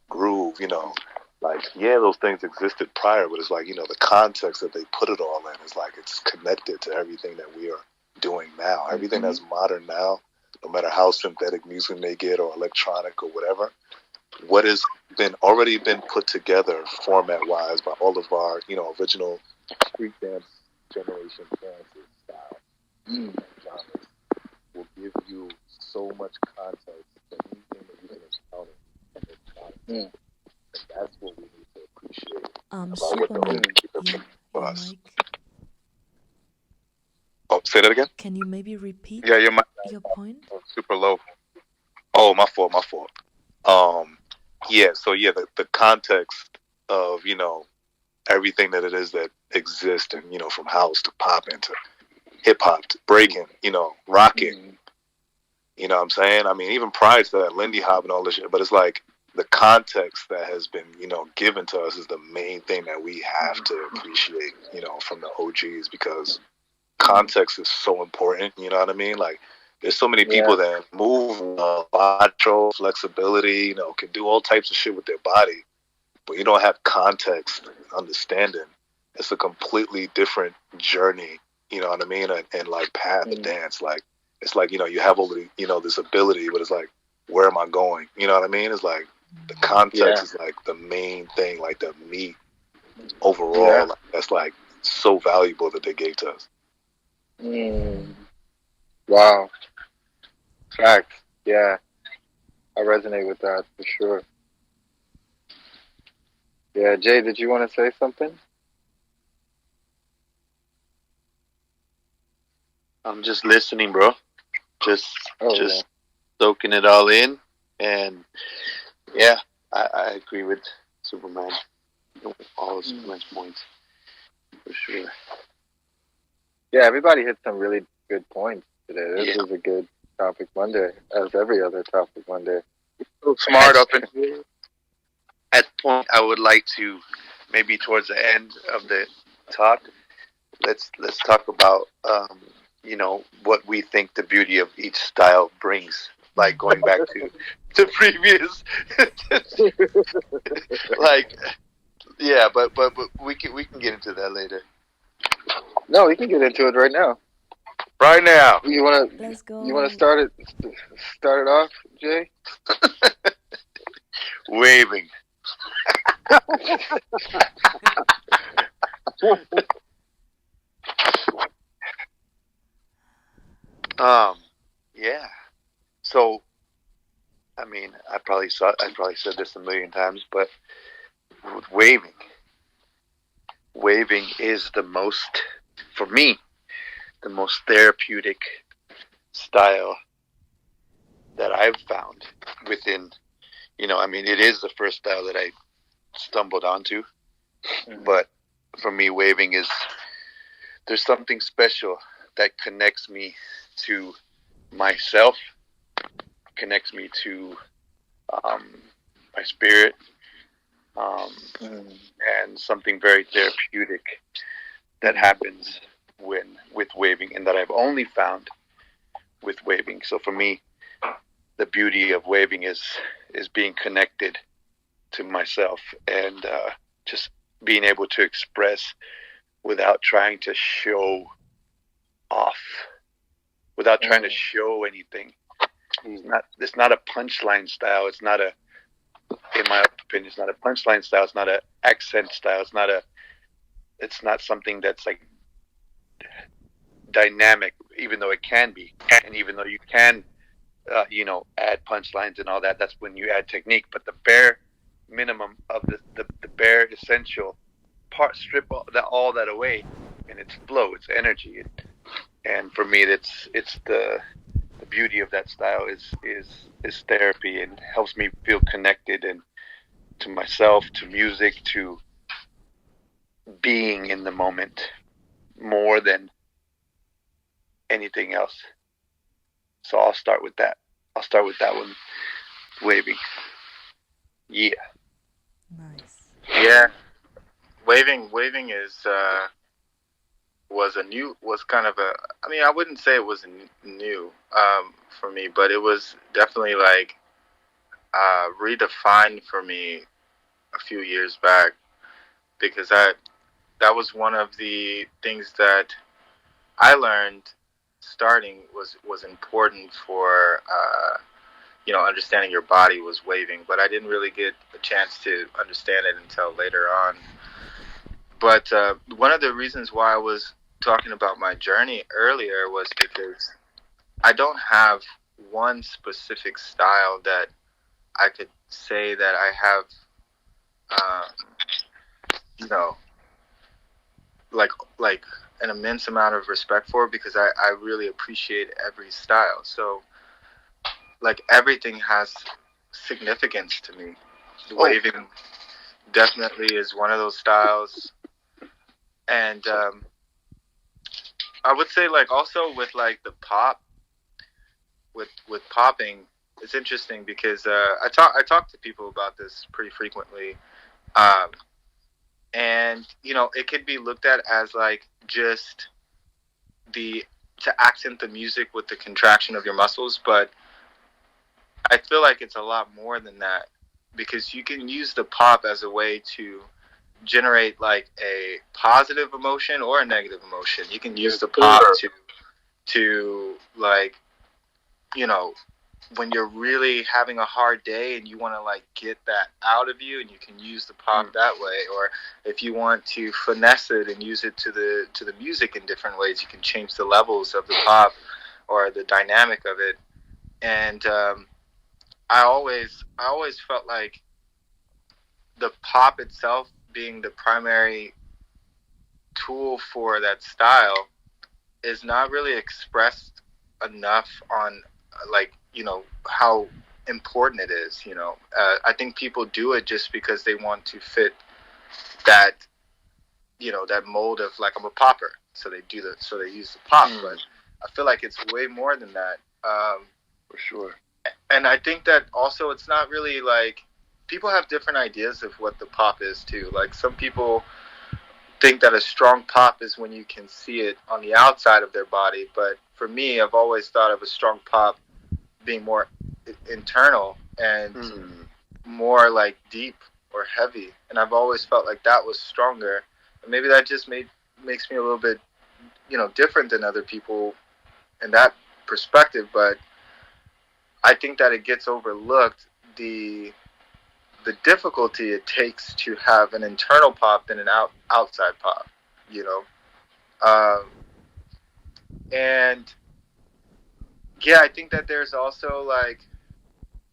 groove, those things existed prior, but it's like, the context that they put it all in is like, it's connected to everything that we are doing now. Everything that's modern now, no matter how synthetic music may get or electronic or whatever, what has already been put together format wise by all of our, original street dance generation dances, style, genres, will give you so much context to anything that you can encounter in this modern time. And that's what we need to appreciate about what the Superman, old people your, did for your us. mic. Oh, say that again? Can you maybe repeat Yeah, your mic your point? super low. Oh, my fault. The context of, everything that it is that exists, and, from house to pop into hip hop to breaking, rocking, you know what I'm saying? I mean, even prior to that, Lindy Hop and all this shit, but it's like the context that has been, given to us is the main thing that we have to appreciate, from the OGs, because context is so important, you know what I mean? Like, there's so many people that move, control, flexibility, can do all types of shit with their body, but you don't have context, understanding. It's a completely different journey, you know what I mean? And like path of dance. Like, it's like, you have all the, this ability, but it's like, where am I going? You know what I mean? It's like, the context is like the main thing, like the meat overall. Like, that's like so valuable that they gave to us. Wow. Facts. Yeah. I resonate with that for sure. Yeah, Jay, did you want to say something? I'm just listening, bro. Just soaking it all in, and yeah, I agree with Superman. All of Superman's points for sure. Yeah, everybody hit some really good points today. This was a good Topic Monday, as every other Topic Monday. So smart up in here. At the point, I would like to, maybe towards the end of the talk, let's talk about what we think the beauty of each style brings. Like going back to previous, like but we can get into that later. No, we can get into it right now. Right now. You wanna Let's go. You wanna start it off, Jay? Waving. Yeah. So, I mean, I probably said this a million times, but with waving is for me, the most therapeutic style that I've found within, it is the first style that I stumbled onto, but for me, waving there's something special that connects me to myself, connects me to my spirit, and something very therapeutic that happens with waving, and that I've only found with waving. So for me, the beauty of waving is being connected to myself, and just being able to express without trying to show off, without trying to show anything. It's not a punchline style. It's not in my opinion, it's not a punchline style. It's not an accent style. It's not something that's like dynamic, even though it can be, and even though you can, add punchlines and all that. That's when you add technique. But the bare minimum of the bare essential part, strip all that away, and it's flow, it's energy, and for me, it's the beauty of that style is therapy, and helps me feel connected and to myself, to music, to being in the moment more than anything else. So I'll start with that. I'll start with that one, waving. Yeah. Nice. Yeah. Waving is was kind of I wouldn't say it was new for me, but it was definitely like redefined for me a few years back, because that was one of the things that I learned starting was important for understanding your body was waving, but I didn't really get a chance to understand it until later on. But one of the reasons why I was talking about my journey earlier was because I don't have one specific style that I could say that I have, you know, like an immense amount of respect for, because I really appreciate every style. So like everything has significance to me. Waving definitely is one of those styles. And I would say like also with like the pop, with popping, it's interesting because I talk to people about this pretty frequently. And it could be looked at as like just to accent the music with the contraction of your muscles, but I feel like it's a lot more than that, because you can use the pop as a way to generate like a positive emotion or a negative emotion. You can use the pop to like, when you're really having a hard day and you want to like get that out of you, and you can use the pop that way. Or if you want to finesse it and use it to the music in different ways, you can change the levels of the pop or the dynamic of it. And I always felt like the pop itself being the primary tool for that style is not really expressed enough on like how important it is. I think people do it just because they want to fit that that mold of like, I'm a popper, so they use the pop. But I feel like it's way more than that. For sure. And I think that also it's not really like, people have different ideas of what the pop is too. Like some people think that a strong pop is when you can see it on the outside of their body, but for me, I've always thought of a strong pop being more internal and more like deep or heavy, and I've always felt like that was stronger. And maybe that just makes me a little bit different than other people in that perspective, but I think that it gets overlooked, the difficulty it takes to have an internal pop than an outside pop, and yeah, I think that there's also like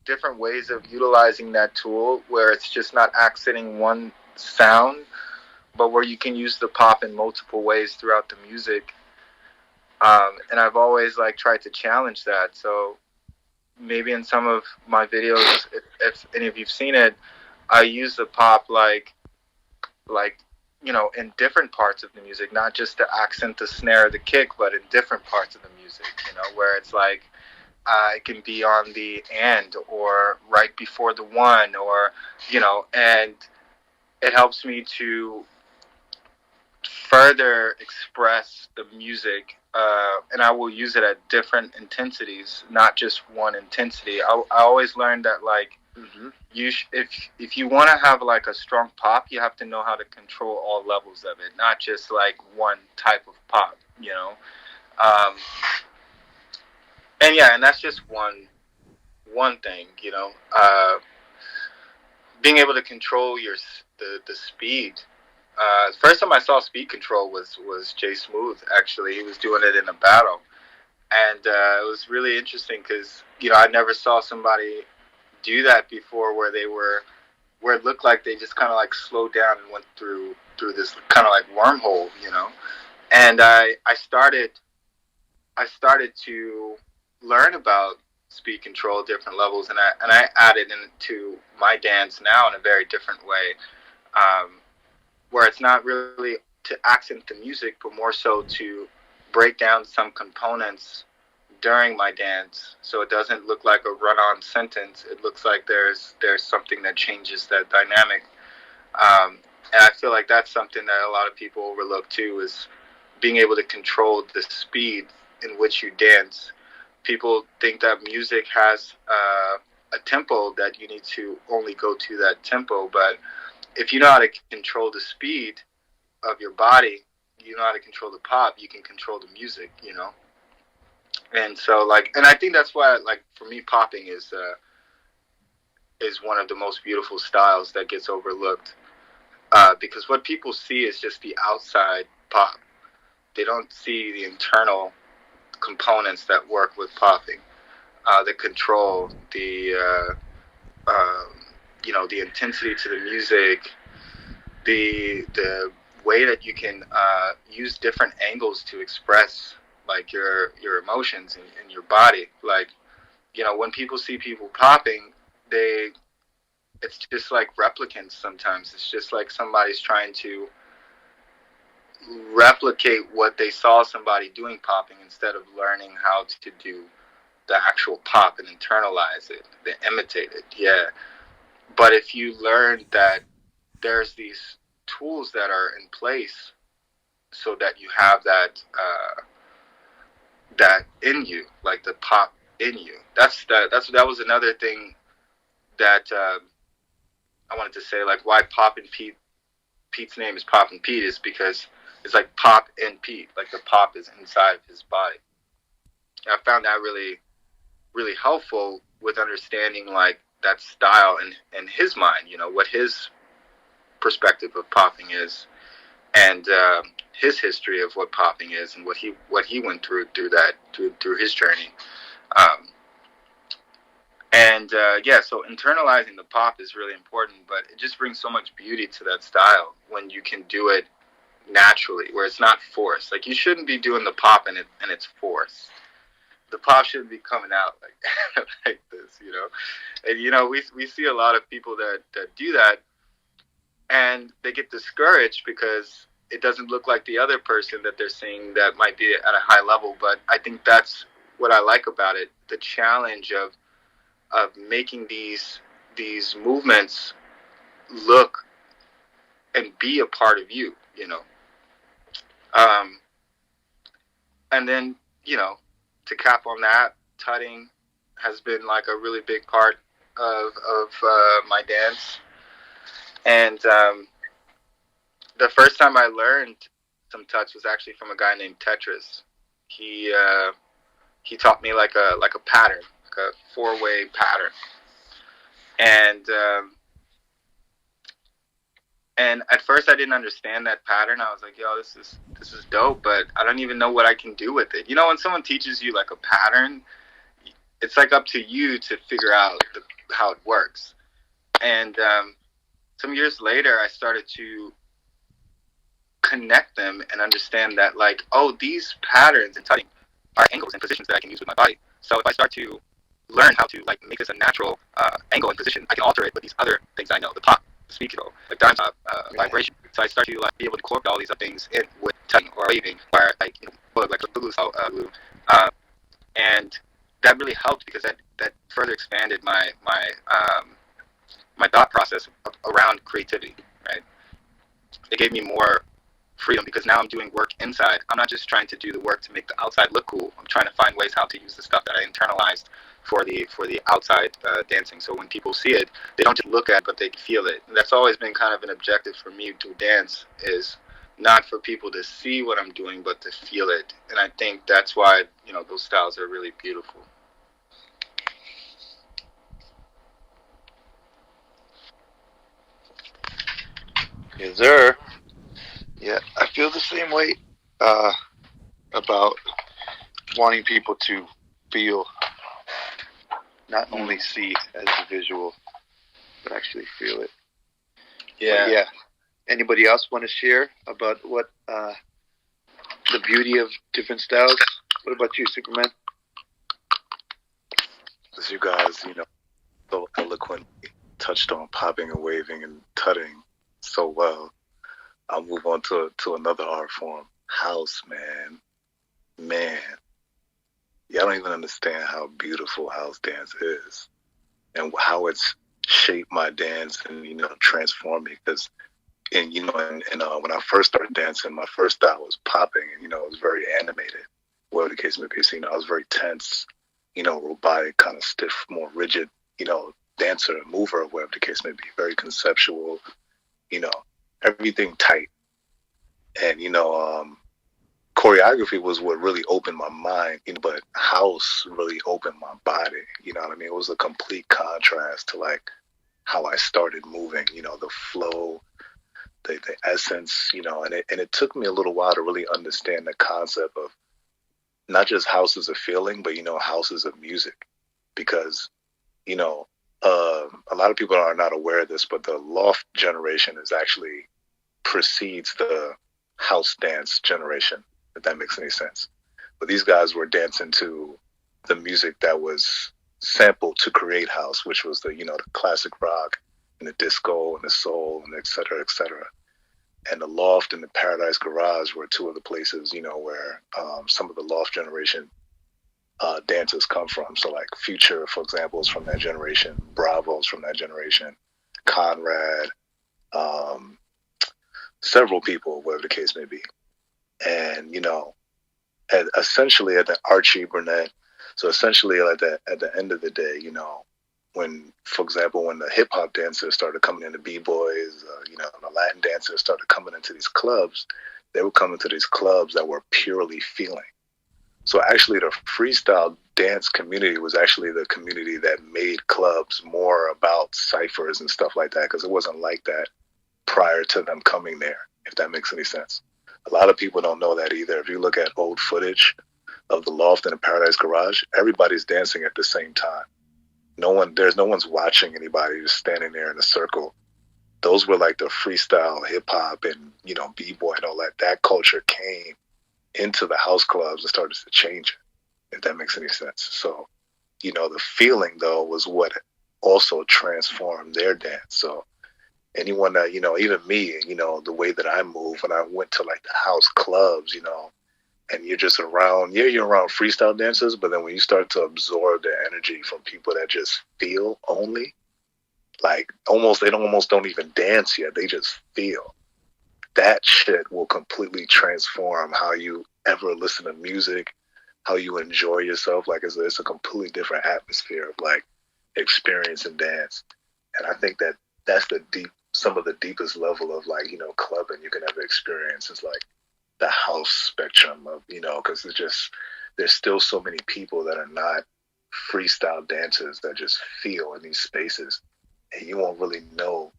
different ways of utilizing that tool where it's just not accenting one sound, but where you can use the pop in multiple ways throughout the music. And I've always like tried to challenge that. So maybe in some of my videos, if any of you've seen it, I use the pop like in different parts of the music, not just to accent the snare or the kick, but in different parts of the music, where it's like it can be on the and or right before the one, or and it helps me to further express the music, and I will use it at different intensities, not just one intensity. I always learned that like if you want to have like a strong pop, you have to know how to control all levels of it, not just like one type of pop, and yeah, and that's just one thing, being able to control the speed. First time I saw speed control was Jsmooth. Actually, he was doing it in a battle, and it was really interesting because I never saw somebody do that before, where it looked like they just kind of like slowed down and went through this kind of like wormhole, And I started to learn about speed control, different levels, and I added into my dance now in a very different way, where it's not really to accent the music, but more so to break down some components during my dance, so it doesn't look like a run-on sentence. It looks like there's something that changes that dynamic, and I feel like that's something that a lot of people overlook too, is being able to control the speed in which you dance. People think that music has a tempo, that you need to only go to that tempo, but if you know how to control the speed of your body, you know how to control the pop, you can control the music, And so like, and I think that's why like for me popping is one of the most beautiful styles that gets overlooked, because what people see is just the outside pop. They don't see the internal components that work with popping, the control, the intensity to the music, the way that you can use different angles to express like your emotions in your body. Like, when people see people popping, it's just like replicants sometimes. It's just like somebody's trying to replicate what they saw somebody doing popping instead of learning how to do the actual pop and internalize it, they imitate it. Yeah. But if you learn that there's these tools that are in place so that you have that in you, like the pop in you. That was another thing that I wanted to say, like why Pete's name is Pop and Pete is because it's like Pop and Pete, like the pop is inside of his body. And I found that really, really helpful with understanding like that style in his mind, what his perspective of popping is, and his history of what popping is, and what he went through his journey. So internalizing the pop is really important, but it just brings so much beauty to that style when you can do it naturally, where it's not forced. Like you shouldn't be doing the pop and it's forced. The pop shouldn't be coming out like like this, And we see a lot of people that do that, and they get discouraged because it doesn't look like the other person that they're seeing that might be at a high level. But I think that's what I like about it, the challenge of making these movements look and be a part of you, and then, to cap on that, tutting has been like a really big part of my dance. And the first time I learned some tuts was actually from a guy named Tetris. He taught me like a pattern, like a 4-way pattern. And at first I didn't understand that pattern. I was like, yo, this is dope, but I don't even know what I can do with it. When someone teaches you like a pattern, it's like up to you to figure out how it works. And some years later, I started to connect them and understand that like, oh, these patterns and tutting are angles and positions that I can use with my body. So if I start to learn how to like make this a natural angle and position, I can alter it with these other things I know, the pop, the speed control, like dime top, vibration. So I start to like be able to incorporate all these other things in with tutting or waving, or like like the boogaloo glue, and that really helped because that further expanded my thought process around creativity. Right, it gave me more freedom because now I'm doing work inside. I'm not just trying to do the work to make the outside look cool. I'm trying to find ways how to use the stuff that I internalized for the outside dancing. So when people see it, they don't just look at it, but they feel it. And that's always been kind of an objective for me to dance, is not for people to see what I'm doing, but to feel it. And I think that's why, those styles are really beautiful. Yes, sir. Yeah, I feel the same way about wanting people to feel, not only see as a visual, but actually feel it. Yeah. But yeah. Anybody else want to share about what the beauty of different styles? What about you, Superman? As you guys, so eloquently touched on popping and waving and tutting so well, I'll move on to another art form, house, man. Y'all don't even understand how beautiful house dance is and how it's shaped my dance and, transformed me. Because, when I first started dancing, my first style was popping, and, it was very animated, whatever the case may be. So, I was very tense, robotic, kind of stiff, more rigid, dancer, mover, whatever the case may be, very conceptual, everything tight. And, choreography was what really opened my mind, but house really opened my body. You know what I mean? It was a complete contrast to like how I started moving. The flow, the essence. And it took me a little while to really understand the concept of not just house as a feeling, but house as a music, because a lot of people are not aware of this, but the loft generation is actually precedes the house dance generation, if that makes any sense. But these guys were dancing to the music that was sampled to create house, which was the classic rock and the disco and the soul and et cetera, et cetera. And the loft and the Paradise Garage were two of the places, where some of the loft generation dancers come from. So like Future, for example, is from that generation. Bravo's from that generation. Conrad, several people, whatever the case may be. And, essentially at the Archie Burnett. So essentially at the end of the day, when, for example, when the hip hop dancers started coming into B-boys, the Latin dancers started coming into these clubs, they would come into these clubs that were purely feeling. So actually the freestyle dance community was actually the community that made clubs more about ciphers and stuff like that, because it wasn't like that prior to them coming there, if that makes any sense. A lot of people don't know that either. If you look at old footage of the loft and the Paradise Garage, everybody's dancing at the same time. There's no one's watching anybody, just standing there in a circle. Those were like the freestyle hip hop and, B-boy and all that. That culture came into the house clubs and started to change it, if that makes any sense. So, the feeling though was what also transformed their dance. So anyone that, even me, the way that I move when I went to like the house clubs, and you're just around, you're around freestyle dancers, but then when you start to absorb the energy from people that just feel only, like they almost don't even dance yet, they just feel. That shit will completely transform how you ever listen to music, how you enjoy yourself. Like it's a completely different atmosphere of like experience and dance. And I think that that's some of the deepest level of like, clubbing you can ever experience is like the house spectrum of, because there's still so many people that are not freestyle dancers that just feel in these spaces, and you won't really know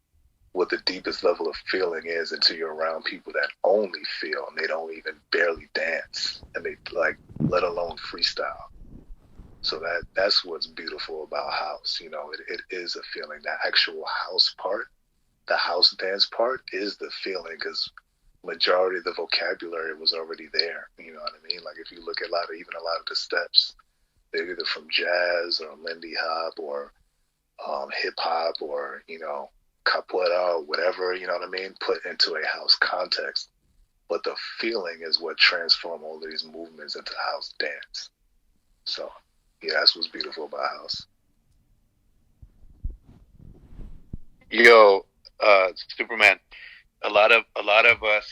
what the deepest level of feeling is until you're around people that only feel and they don't even barely dance, and they like, let alone freestyle. So that's what's beautiful about house. It is a feeling. The actual house part, the house dance part is the feeling, because majority of the vocabulary was already there. You know what I mean? Like if you look at a lot of the steps, they're either from jazz or Lindy Hop or hip hop or, capoeira or whatever, you know what I mean, put into a house context. But the feeling is what transformed all of these movements into house dance. So yeah, that's what's beautiful about house. Yo, Superman, a lot of us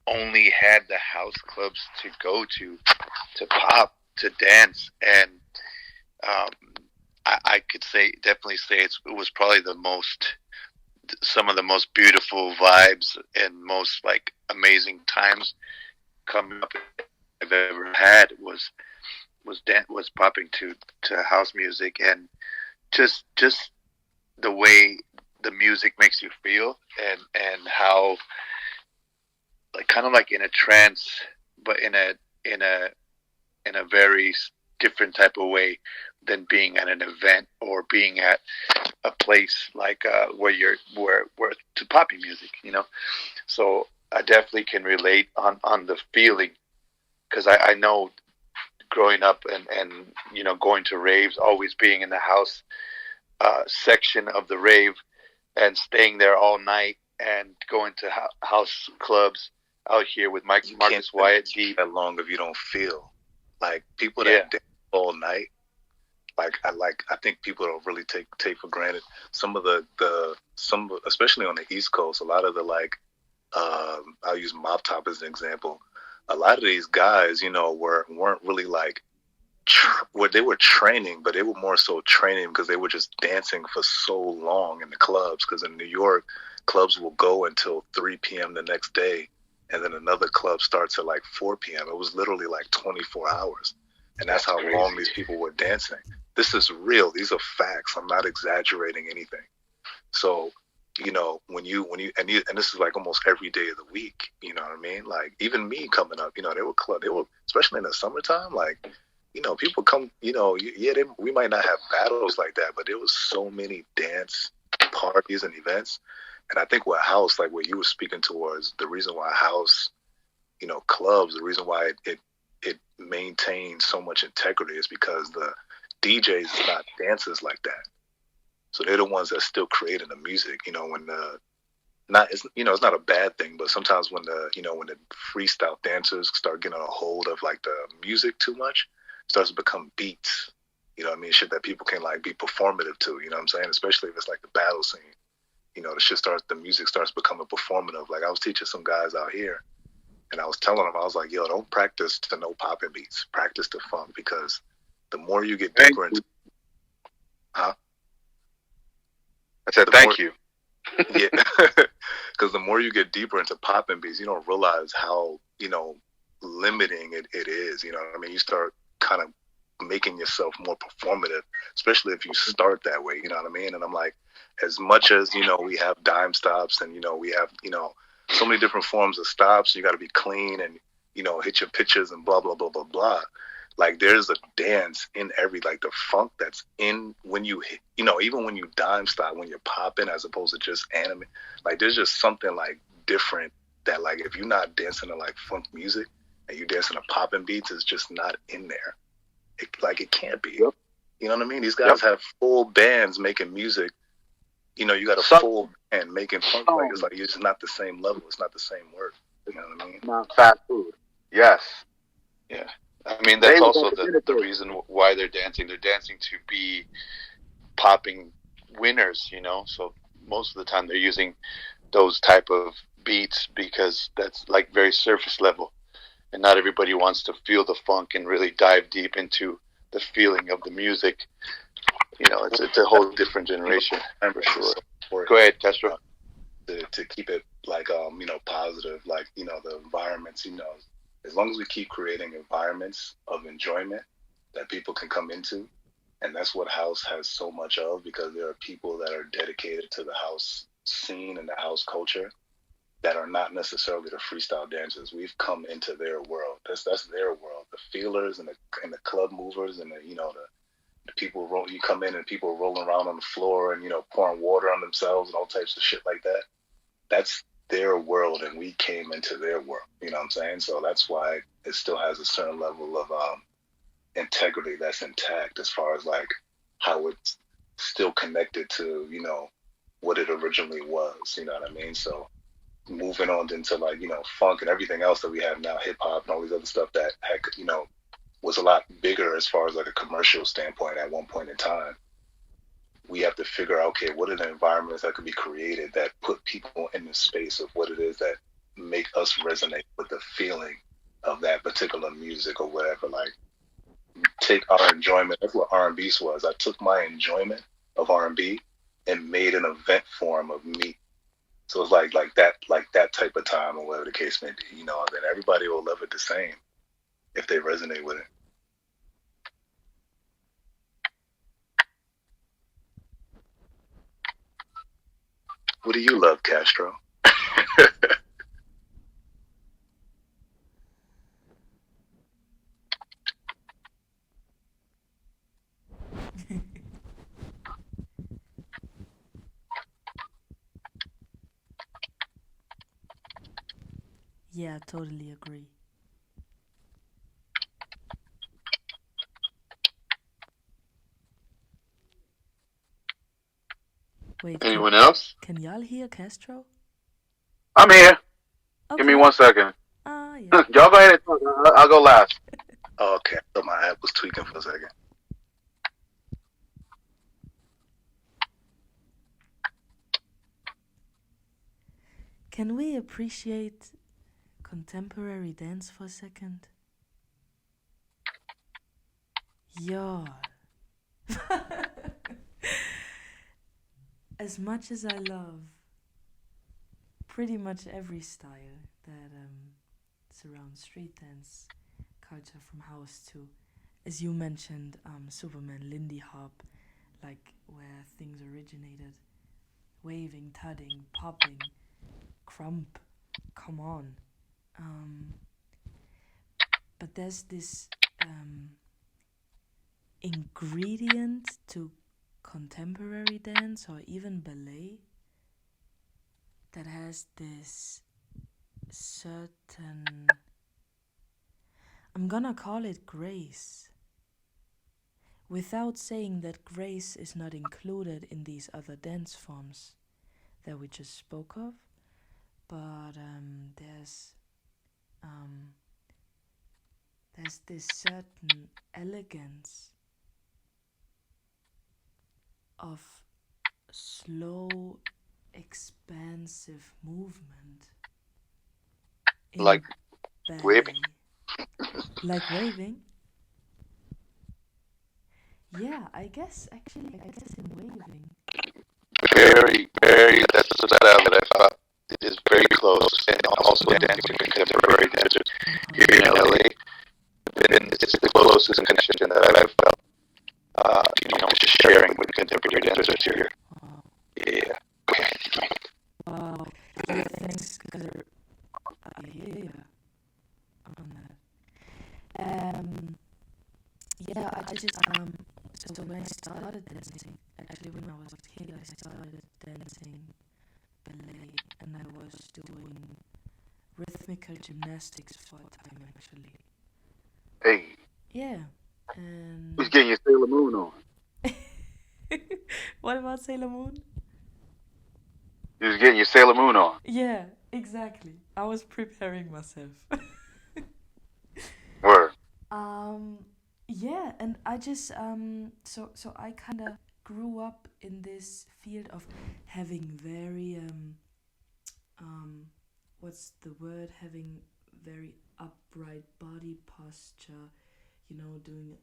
only had the house clubs to go to pop, to dance, and I could definitely say it was probably some of the most beautiful vibes and most like amazing times coming up I've ever had was popping to house music, and just the way the music makes you feel, and how like kind of like in a trance, but in a very different type of way than being at an event or being at a place like where to poppy music, So I definitely can relate on the feeling, because I know growing up and going to raves, always being in the house section of the rave and staying there all night and going to house clubs out here with Marcus Wyatt Deep. That long if you don't feel like people that dance all night. I think people don't really take for granted some of especially on the East Coast, a lot of the I'll use Mop Top as an example. A lot of these guys, weren't really like where they were training, but they were more so training because they were just dancing for so long in the clubs. Because in New York, clubs will go until 3 p.m. the next day, and then another club starts at like 4 p.m. It was literally like 24 hours. And that's how long these people were dancing. This is real. These are facts. I'm not exaggerating anything. So, and this is like almost every day of the week. You know what I mean? Like even me coming up, they were, especially in the summertime, like, people come, we might not have battles like that, but there was so many dance parties and events. And I think what house, like what you were speaking towards, the reason why house, clubs, the reason why it maintains so much integrity is because the DJs is not dancers like that. So they're the ones that still creating the music. When it's not a bad thing, but sometimes when the freestyle dancers start getting a hold of like the music too much, it starts to become beats. You know what I mean? Shit that people can like be performative to. You know what I'm saying? Especially if it's like the battle scene. The music starts becoming performative. Like I was teaching some guys out here, and I was telling them, I was like, yo, don't practice to no popping beats. Practice to funk, because the more you get deeper into, I said thank you. Yeah, because the more you get deeper into popping beats, you don't realize how limiting it is. You know what I mean? You start kind of making yourself more performative, especially if you start that way. You know what I mean? And I'm like, as much as we have dime stops, and we have so many different forms of stops. You got to be clean and hit your pitches and blah blah blah blah blah. Like there's a dance in every, like the funk that's in when you hit, even when you dime stop, when you're popping, as opposed to just anime. Like there's just something like different that, like, if you're not dancing to like funk music and you dancing to popping beats, it's just not in there. It can't be. Yep. You know what I mean? These guys have full bands making music. You got a full band making funk. Like it's just not the same level. It's not the same work. You know what I mean? Not fast food. Yes. Yeah. I mean, that's also the reason why they're dancing. They're dancing to be popping winners, So most of the time they're using those type of beats because that's like very surface level. And not everybody wants to feel the funk and really dive deep into the feeling of the music. It's a whole different generation, for sure. Go ahead, Castro. To keep it like positive, like the environments, as long as we keep creating environments of enjoyment that people can come into, and that's what house has so much of, because there are people that are dedicated to the house scene and the house culture that are not necessarily the freestyle dancers. We've come into their world. That's their world. The feelers and the club movers and the people you come in and people rolling around on the floor and pouring water on themselves and all types of shit like that. That's their world, and we came into their world. You know what I'm saying? So that's why it still has a certain level of integrity that's intact, as far as like how it's still connected to what it originally was. You know what I mean? So moving on into like funk and everything else that we have now, hip hop and all these other stuff that had was a lot bigger as far as like a commercial standpoint at one point in time. We have to figure out, okay, what are the environments that could be created that put people in the space of what it is that make us resonate with the feeling of that particular music or whatever. Like, take our enjoyment. That's what R&B was. I took my enjoyment of R&B and made an event form of me. So it's like that type of time, or whatever the case may be, and then everybody will love it the same if they resonate with it. What do you love, Castro? Yeah, I totally agree. Wait, Anyone else? Can y'all hear Castro? I'm here. Okay. Give me 1 second. Yeah. Y'all go ahead and talk. I'll go last. Okay, I thought my app was tweaking for a second. Can we appreciate contemporary dance for a second? Y'all. As much as I love pretty much every style that surrounds street dance culture from house to, as you mentioned, Superman, Lindy Hop, like where things originated. Waving, tudding, popping, crump, come on. But there's this ingredient to contemporary dance or even ballet that has this certain, I'm gonna call it grace, without saying that grace is not included in these other dance forms that we just spoke of, but there's this certain elegance of slow, expansive movement in Like ballet. waving? Like waving? Yeah, I guess in waving. Very, very. That's the style that I thought is very close, and also dancing contemporary dancers here in LA. And it's the closest connection that I've felt. Just sharing with contemporary dancers here. Wow. Yeah. Wow. Yeah, thanks, because I hear you on that. Yeah, I just, so when I started dancing, actually when I was a kid, I started dancing ballet, and I was doing rhythmical gymnastics for a time, actually. Hey, Yeah, and... who's getting your Sailor Moon on? What about Sailor Moon? You was getting your Sailor Moon on. Yeah, exactly. I was preparing myself. Word. Yeah, and I just so I kind of grew up in this field of having very what's the word, having very upright body posture, doing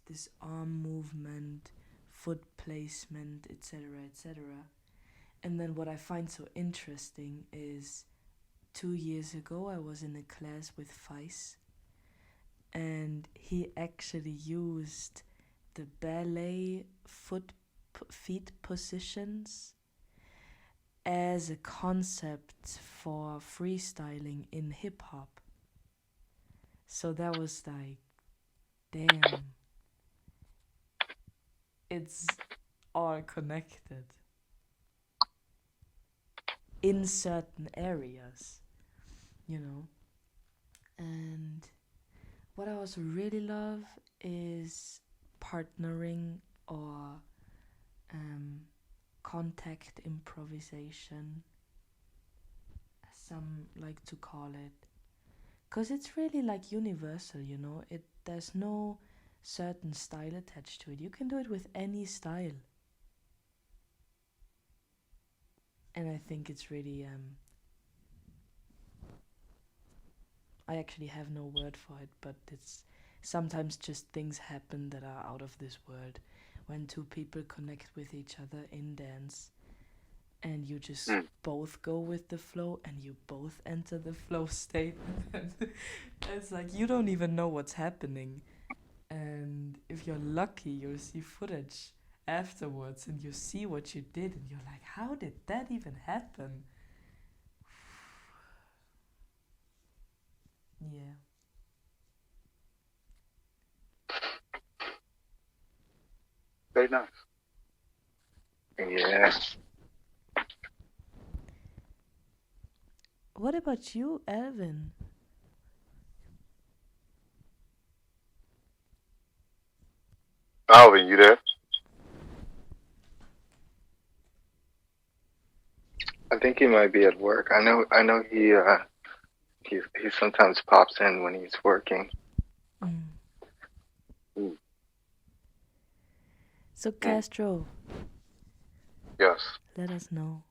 this arm movement, foot placement, etc., etc. And then what I find so interesting is 2 years ago I was in a class with Feis, and he actually used the ballet feet positions as a concept for freestyling in hip hop. So that was like, damn, it's all connected in certain areas, and what I also really love is partnering or contact improvisation, as some like to call it, because it's really like universal, there's no certain style attached to it. You can do it with any style, and I think it's really I actually have no word for it, but it's sometimes just things happen that are out of this world when two people connect with each other in dance, and you just both go with the flow and you both enter the flow state. It's like you don't even know what's happening, and if you're lucky you'll see footage afterwards and you see what you did and you're like, how did that even happen? Yeah. Very nice. Yeah. What about you, Alvin? Alvin, you there? I think he might be at work. I know he sometimes pops in when he's working. So Castro, Yes. let us know.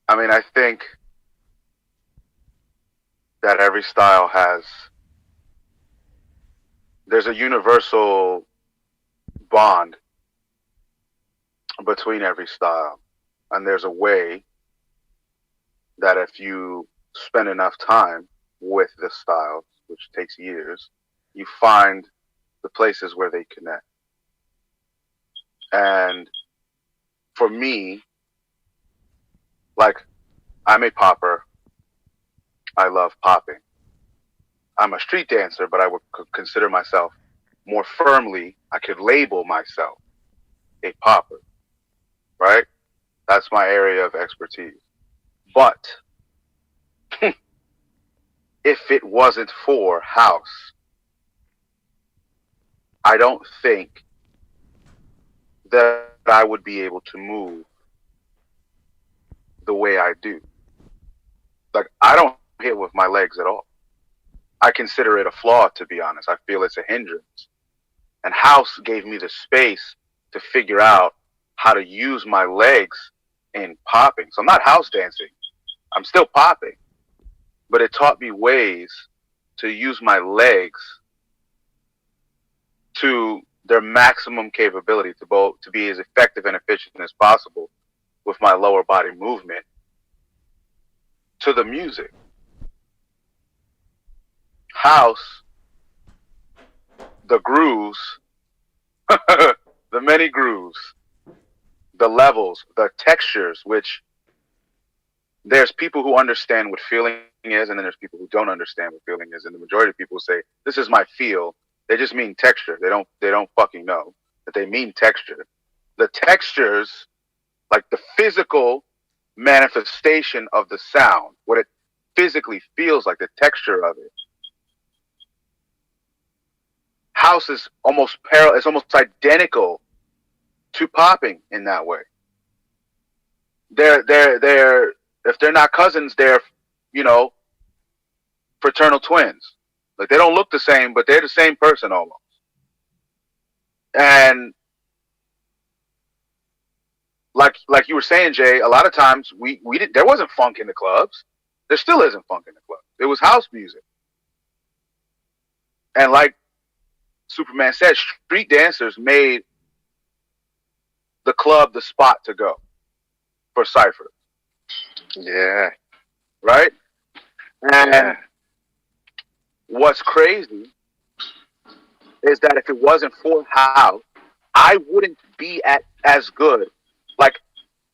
I mean, I think that every style there's a universal bond between every style. And there's a way that if you spend enough time with the styles, which takes years, you find the places where they connect. And for me, like, I'm a popper. I love popping. I'm a street dancer, but I would consider myself more firmly, I could label myself a popper, right? That's my area of expertise. But if it wasn't for house, I don't think that I would be able to move the way I do. Like, I don't hit with my legs at all. I consider it a flaw, to be honest. I feel it's a hindrance. And house gave me the space to figure out how to use my legs in popping. So I'm not house dancing. I'm still popping. But it taught me ways to use my legs to their maximum capability, to be as effective and efficient as possible with my lower body movement to the music. House, the grooves, the many grooves, the levels, the textures, which there's people who understand what feeling is, and then there's people who don't understand what feeling is. And the majority of people say, this is my feel. They just mean texture. They don't fucking know that they mean texture. The textures, like the physical manifestation of the sound, what it physically feels like, the texture of it. House is almost parallel, it's almost identical to popping in that way. They're if they're not cousins, they're, you know, fraternal twins. Like, they don't look the same, but they're the same person almost. And like you were saying, Jay, a lot of times there wasn't funk in the clubs. There still isn't funk in the clubs. It was house music. And like Superman said, street dancers made the club the spot to go for cyphers. Yeah. Right? And what's crazy is that if it wasn't for house, I wouldn't be as good. Like,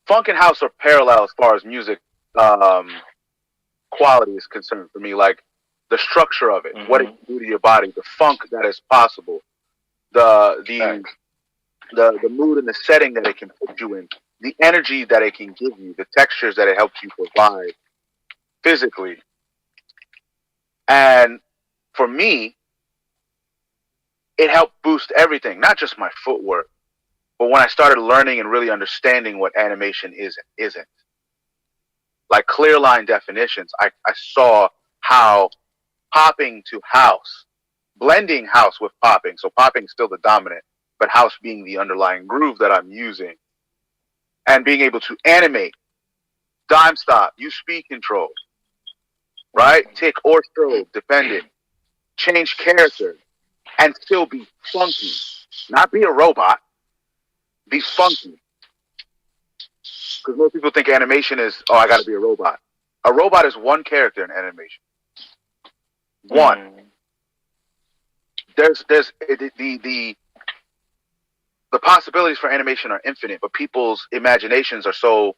funk and house are parallel as far as music quality is concerned for me. Like, the structure of it, what it can do to your body, the funk that is possible, the mood and the setting that it can put you in, the energy that it can give you, the textures that it helps you provide physically. And for me, it helped boost everything, not just my footwork, but when I started learning and really understanding what animation isn't. Like clear line definitions, I saw how popping to house, blending house with popping, so popping is still the dominant, but house being the underlying groove that I'm using, and being able to animate, dime stop, use speed control, right? Tick or strobe, depending, change character, and still be funky. Not be a robot, be funky. Because most people think animation is, oh, I gotta be a robot. A robot is one character in animation. One. There's the possibilities for animation are infinite, but people's imaginations are so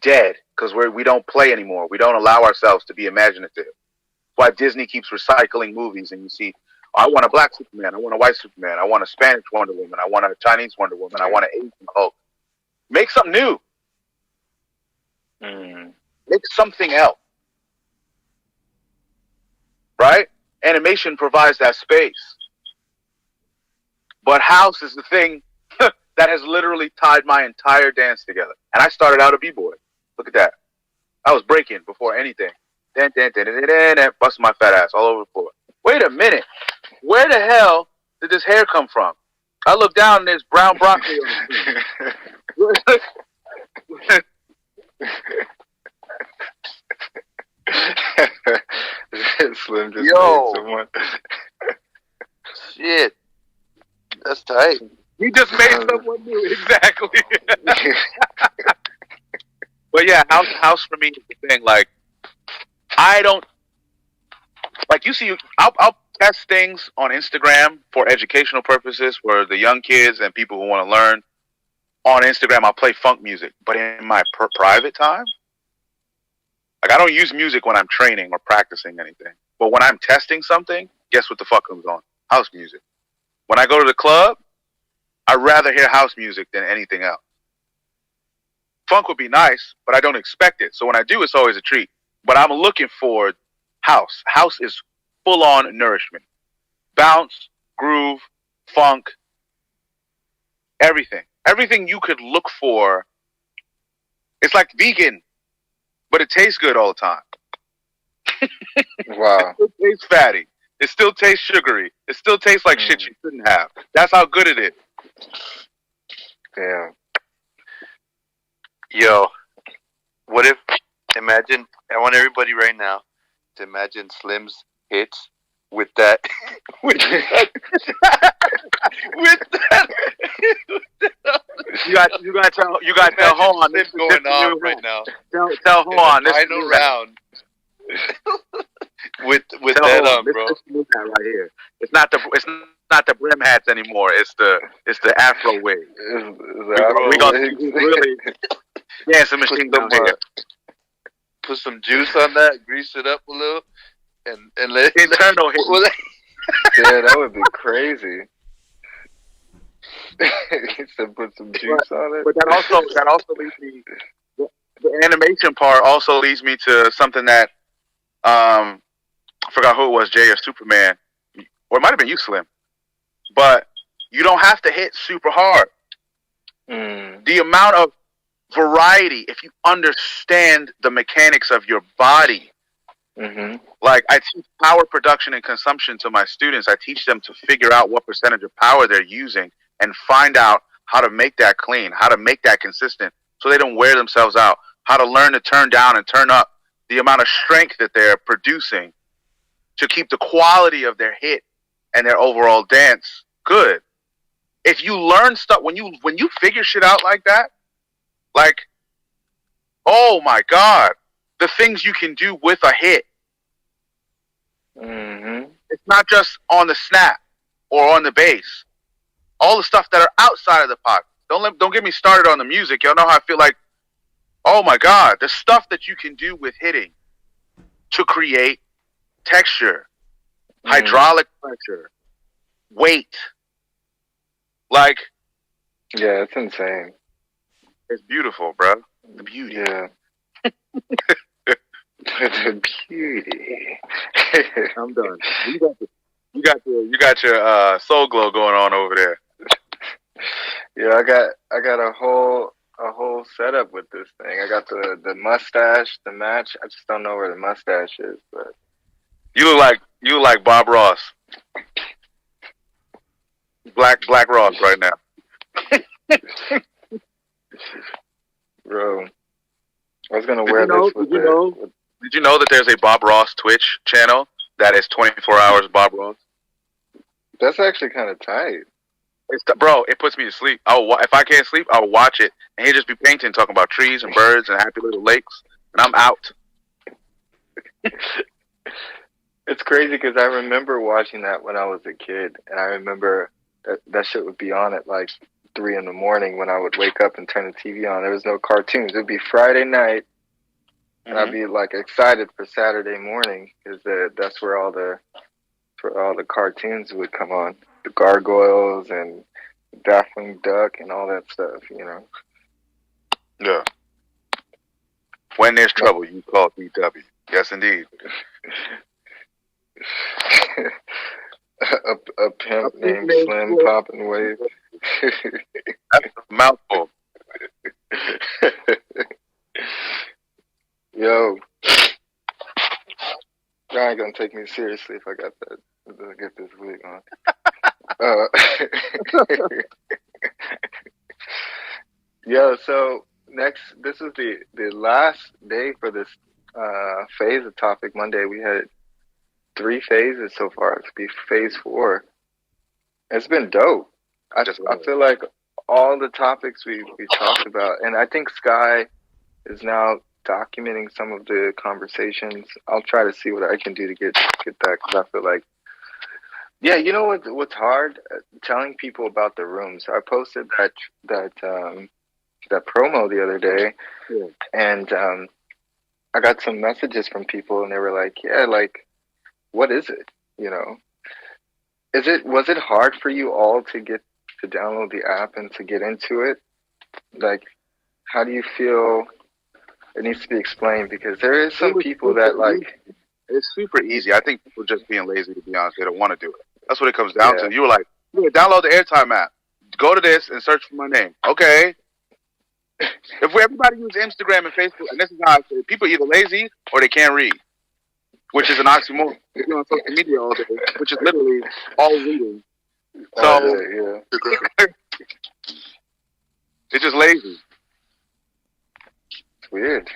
dead because we don't play anymore. We don't allow ourselves to be imaginative. Why Disney keeps recycling movies, and you see, oh, I want a black Superman, I want a white Superman, I want a Spanish Wonder Woman, I want a Chinese Wonder Woman, I want an Asian Hulk. Make something new. Make something else. Right? Animation provides that space. But house is the thing that has literally tied my entire dance together. And I started out a b-boy. Look at that. I was breaking before anything. Busting my fat ass all over the floor. Wait a minute. Where the hell did this hair come from? I look down and there's brown broccoli on the screen. Slim just Yo. made someone. Shit. That's tight. He just made someone new. Exactly. But yeah, house for me is the thing. Like, I don't like you see. I'll test things on Instagram for educational purposes for the young kids and people who want to learn. On Instagram, I'll play funk music, but in my private time, like I don't use music when I'm training or practicing anything. But when I'm testing something, guess what the fuck comes on? House music. When I go to the club, I'd rather hear house music than anything else. Funk would be nice, but I don't expect it. So when I do, it's always a treat. But I'm looking for house. House is full on nourishment. Bounce, groove, funk, everything. Everything you could look for. It's like vegan, but it tastes good all the time. Wow. It still tastes fatty. It still tastes sugary. It still tastes like shit you shouldn't have. That's how good it is. Damn. Yo, what if, imagine, I want everybody right now to imagine Slim's hits with that, with that, You got to tell hold on. Slim going on right now. Tell hold on. This Final round. with tell that on, bro. This new hat right here. It's not the brim hats anymore. It's the Afro wave. We gonna really dancing machine down here. Put some juice on that, grease it up a little, and let it internal hit. Yeah, that would be crazy. He said put some juice on it. But that also leads me. The animation part also leads me to something that I forgot who it was, Jay or Superman, or it might have been you, Slim. But you don't have to hit super hard. The amount of variety, if you understand the mechanics of your body. Like, I teach power production and consumption to my students. I teach them to figure out what percentage of power they're using and find out how to make that clean, how to make that consistent so they don't wear themselves out, how to learn to turn down and turn up the amount of strength that they're producing to keep the quality of their hit and their overall dance good. If you learn stuff, when you figure shit out like that, like, oh my God, the things you can do with a hit. It's not just on the snap or on the bass. All the stuff that are outside of the pocket. Don't get me started on the music. Y'all know how I feel like, oh my God, the stuff that you can do with hitting to create texture, hydraulic pressure, weight. Like, yeah, it's insane. It's beautiful, bro. The beauty. Yeah. The beauty. I'm done. You got your soul glow going on over there. Yeah, I got a whole setup with this thing. I got the mustache, the match. I just don't know where the mustache is, but you look like Bob Ross. Black Ross right now. Bro, I was gonna wear this with Did you know that there's a Bob Ross Twitch channel that is 24 hours Bob Ross? That's actually kind of tight. Bro, it puts me to sleep. If I can't sleep, I'll watch it, and he'll just be painting, talking about trees and birds and happy little lakes, and I'm out. It's crazy because I remember watching that when I was a kid, and I remember that shit would be on at like 3 in the morning when I would wake up and turn the TV on. There was no cartoons. It would be Friday night, and I'd be like excited for Saturday morning because that's where all the cartoons would come on. The Gargoyles and Daffling Duck and all that stuff, you know. Yeah. When there's trouble, you call DW. Yes, indeed. a pimp named Slim Poppin' Wave. That's a mouthful. Yo. Y'all ain't gonna take me seriously if I got that. Get this wig on. Yo, so this is the last day for this phase of Topic Monday. We had 3 phases so far. It's be phase 4. It's been dope. Just I feel like all the topics we talked about, and I think Sky is now documenting some of the conversations. I'll try to see what I can do to get that, because I feel like, yeah, you know what's hard? Telling people about the rooms. I posted that promo the other day, yeah. and I got some messages from people, and they were like, yeah, like, what is it? You know, was it hard for you all to get to download the app and to get into it? Like, how do you feel? It needs to be explained, because there is some people that like. It's super easy. I think people just being lazy, to be honest. They don't want to do it. That's what it comes down Yeah. to. You were like, yeah, download the Airtime app. Go to this and search for my name. Okay. If everybody use Instagram and Facebook, and this is how I say it, people are either lazy or they can't read, which is an oxymoron. If you're on social media all day, which is literally all reading. So, yeah. it's just lazy. It's weird.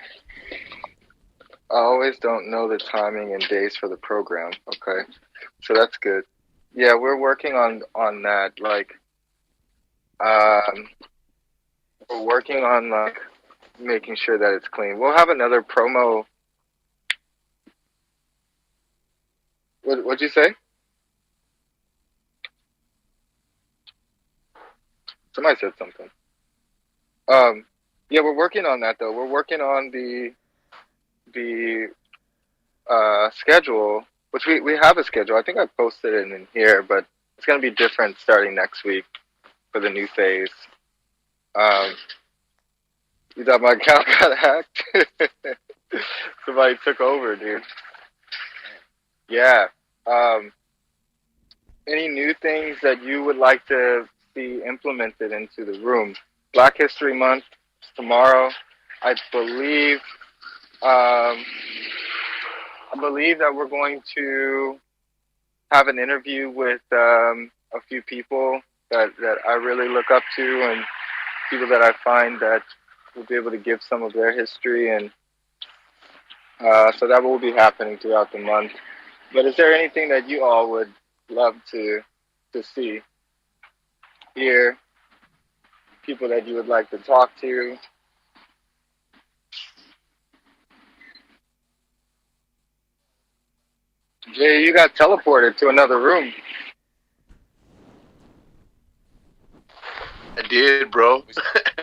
I always don't know the timing and days for the program. Okay, so that's good. Yeah, we're working on that. Like, we're working on like making sure that it's clean. We'll have another promo. What'd you say? Somebody said something. Yeah, we're working on that though. We're working on the schedule, which we have a schedule. I think I posted it in here, but it's gonna be different starting next week for the new phase. You thought my account got hacked? Somebody took over, dude. Yeah. Any new things that you would like to see implemented into the room? Black History Month tomorrow. I believe that we're going to have an interview with a few people that I really look up to, and people that I find that will be able to give some of their history, and so that will be happening throughout the month. But is there anything that you all would love to see, hear, people that you would like to talk to? Jay, you got teleported to another room. I did, bro,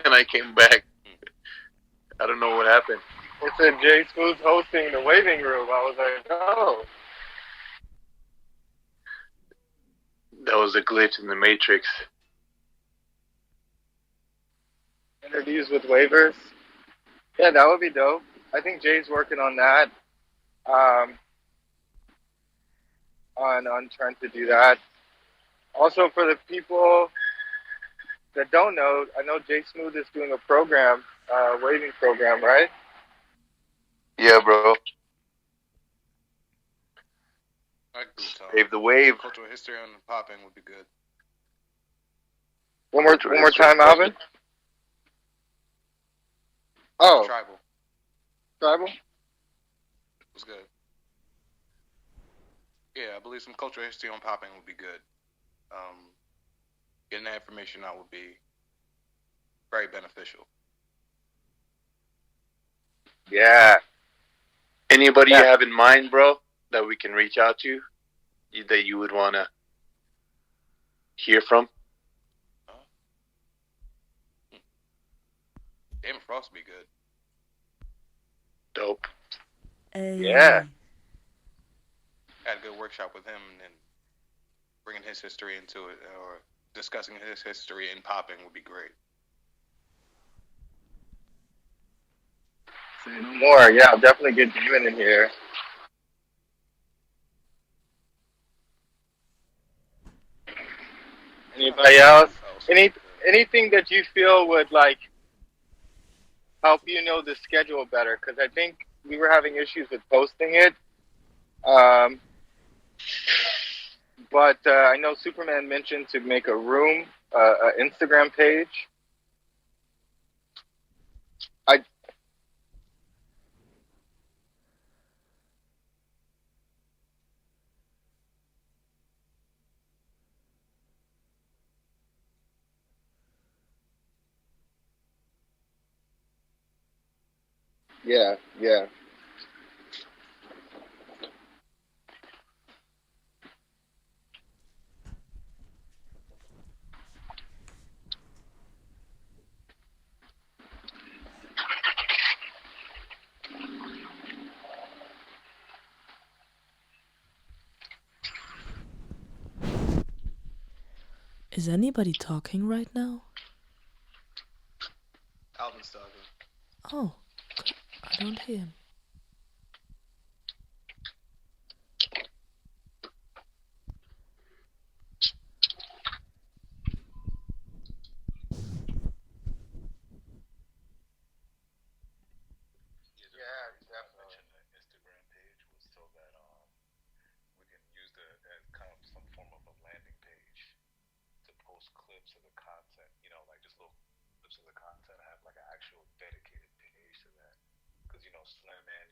and I came back. I don't know what happened. It said Jsmooth hosting the waving room. I was like, oh. That was a glitch in the Matrix. Interviews with waivers. Yeah, that would be dope. I think Jay's working on that. On trying to do that. Also, for the people that don't know, I know Jsmooth is doing a program, waving program, right? Yeah, bro. Save the wave. Cultural history on the popping would be good. One more time, Alvin. Oh, tribal. Was good. Yeah, I believe some cultural history on popping would be good. Getting that information out would be very beneficial. Yeah. Anybody you have in mind, bro, that we can reach out to, that you would want to hear from? Damon Frost would be good. Dope. Yeah. Had a good workshop with him and bringing his history into it, or discussing his history in popping would be great. Say no more. Yeah, I'll definitely get Demon in here. Anybody else? Anything that you feel would like help you know the schedule better? Because I think we were having issues with posting it. But I know Superman mentioned to make a room, an Instagram page. Yeah, yeah. Is anybody talking right now? Alvin's talking. Oh, I don't hear him. Yeah, definitely. The Instagram page was so that we can use the as kind of some form of a landing page to post clips of the content. You know, like just little clips of the content. Have like an actual dedicated page to that. Because you know, Slim and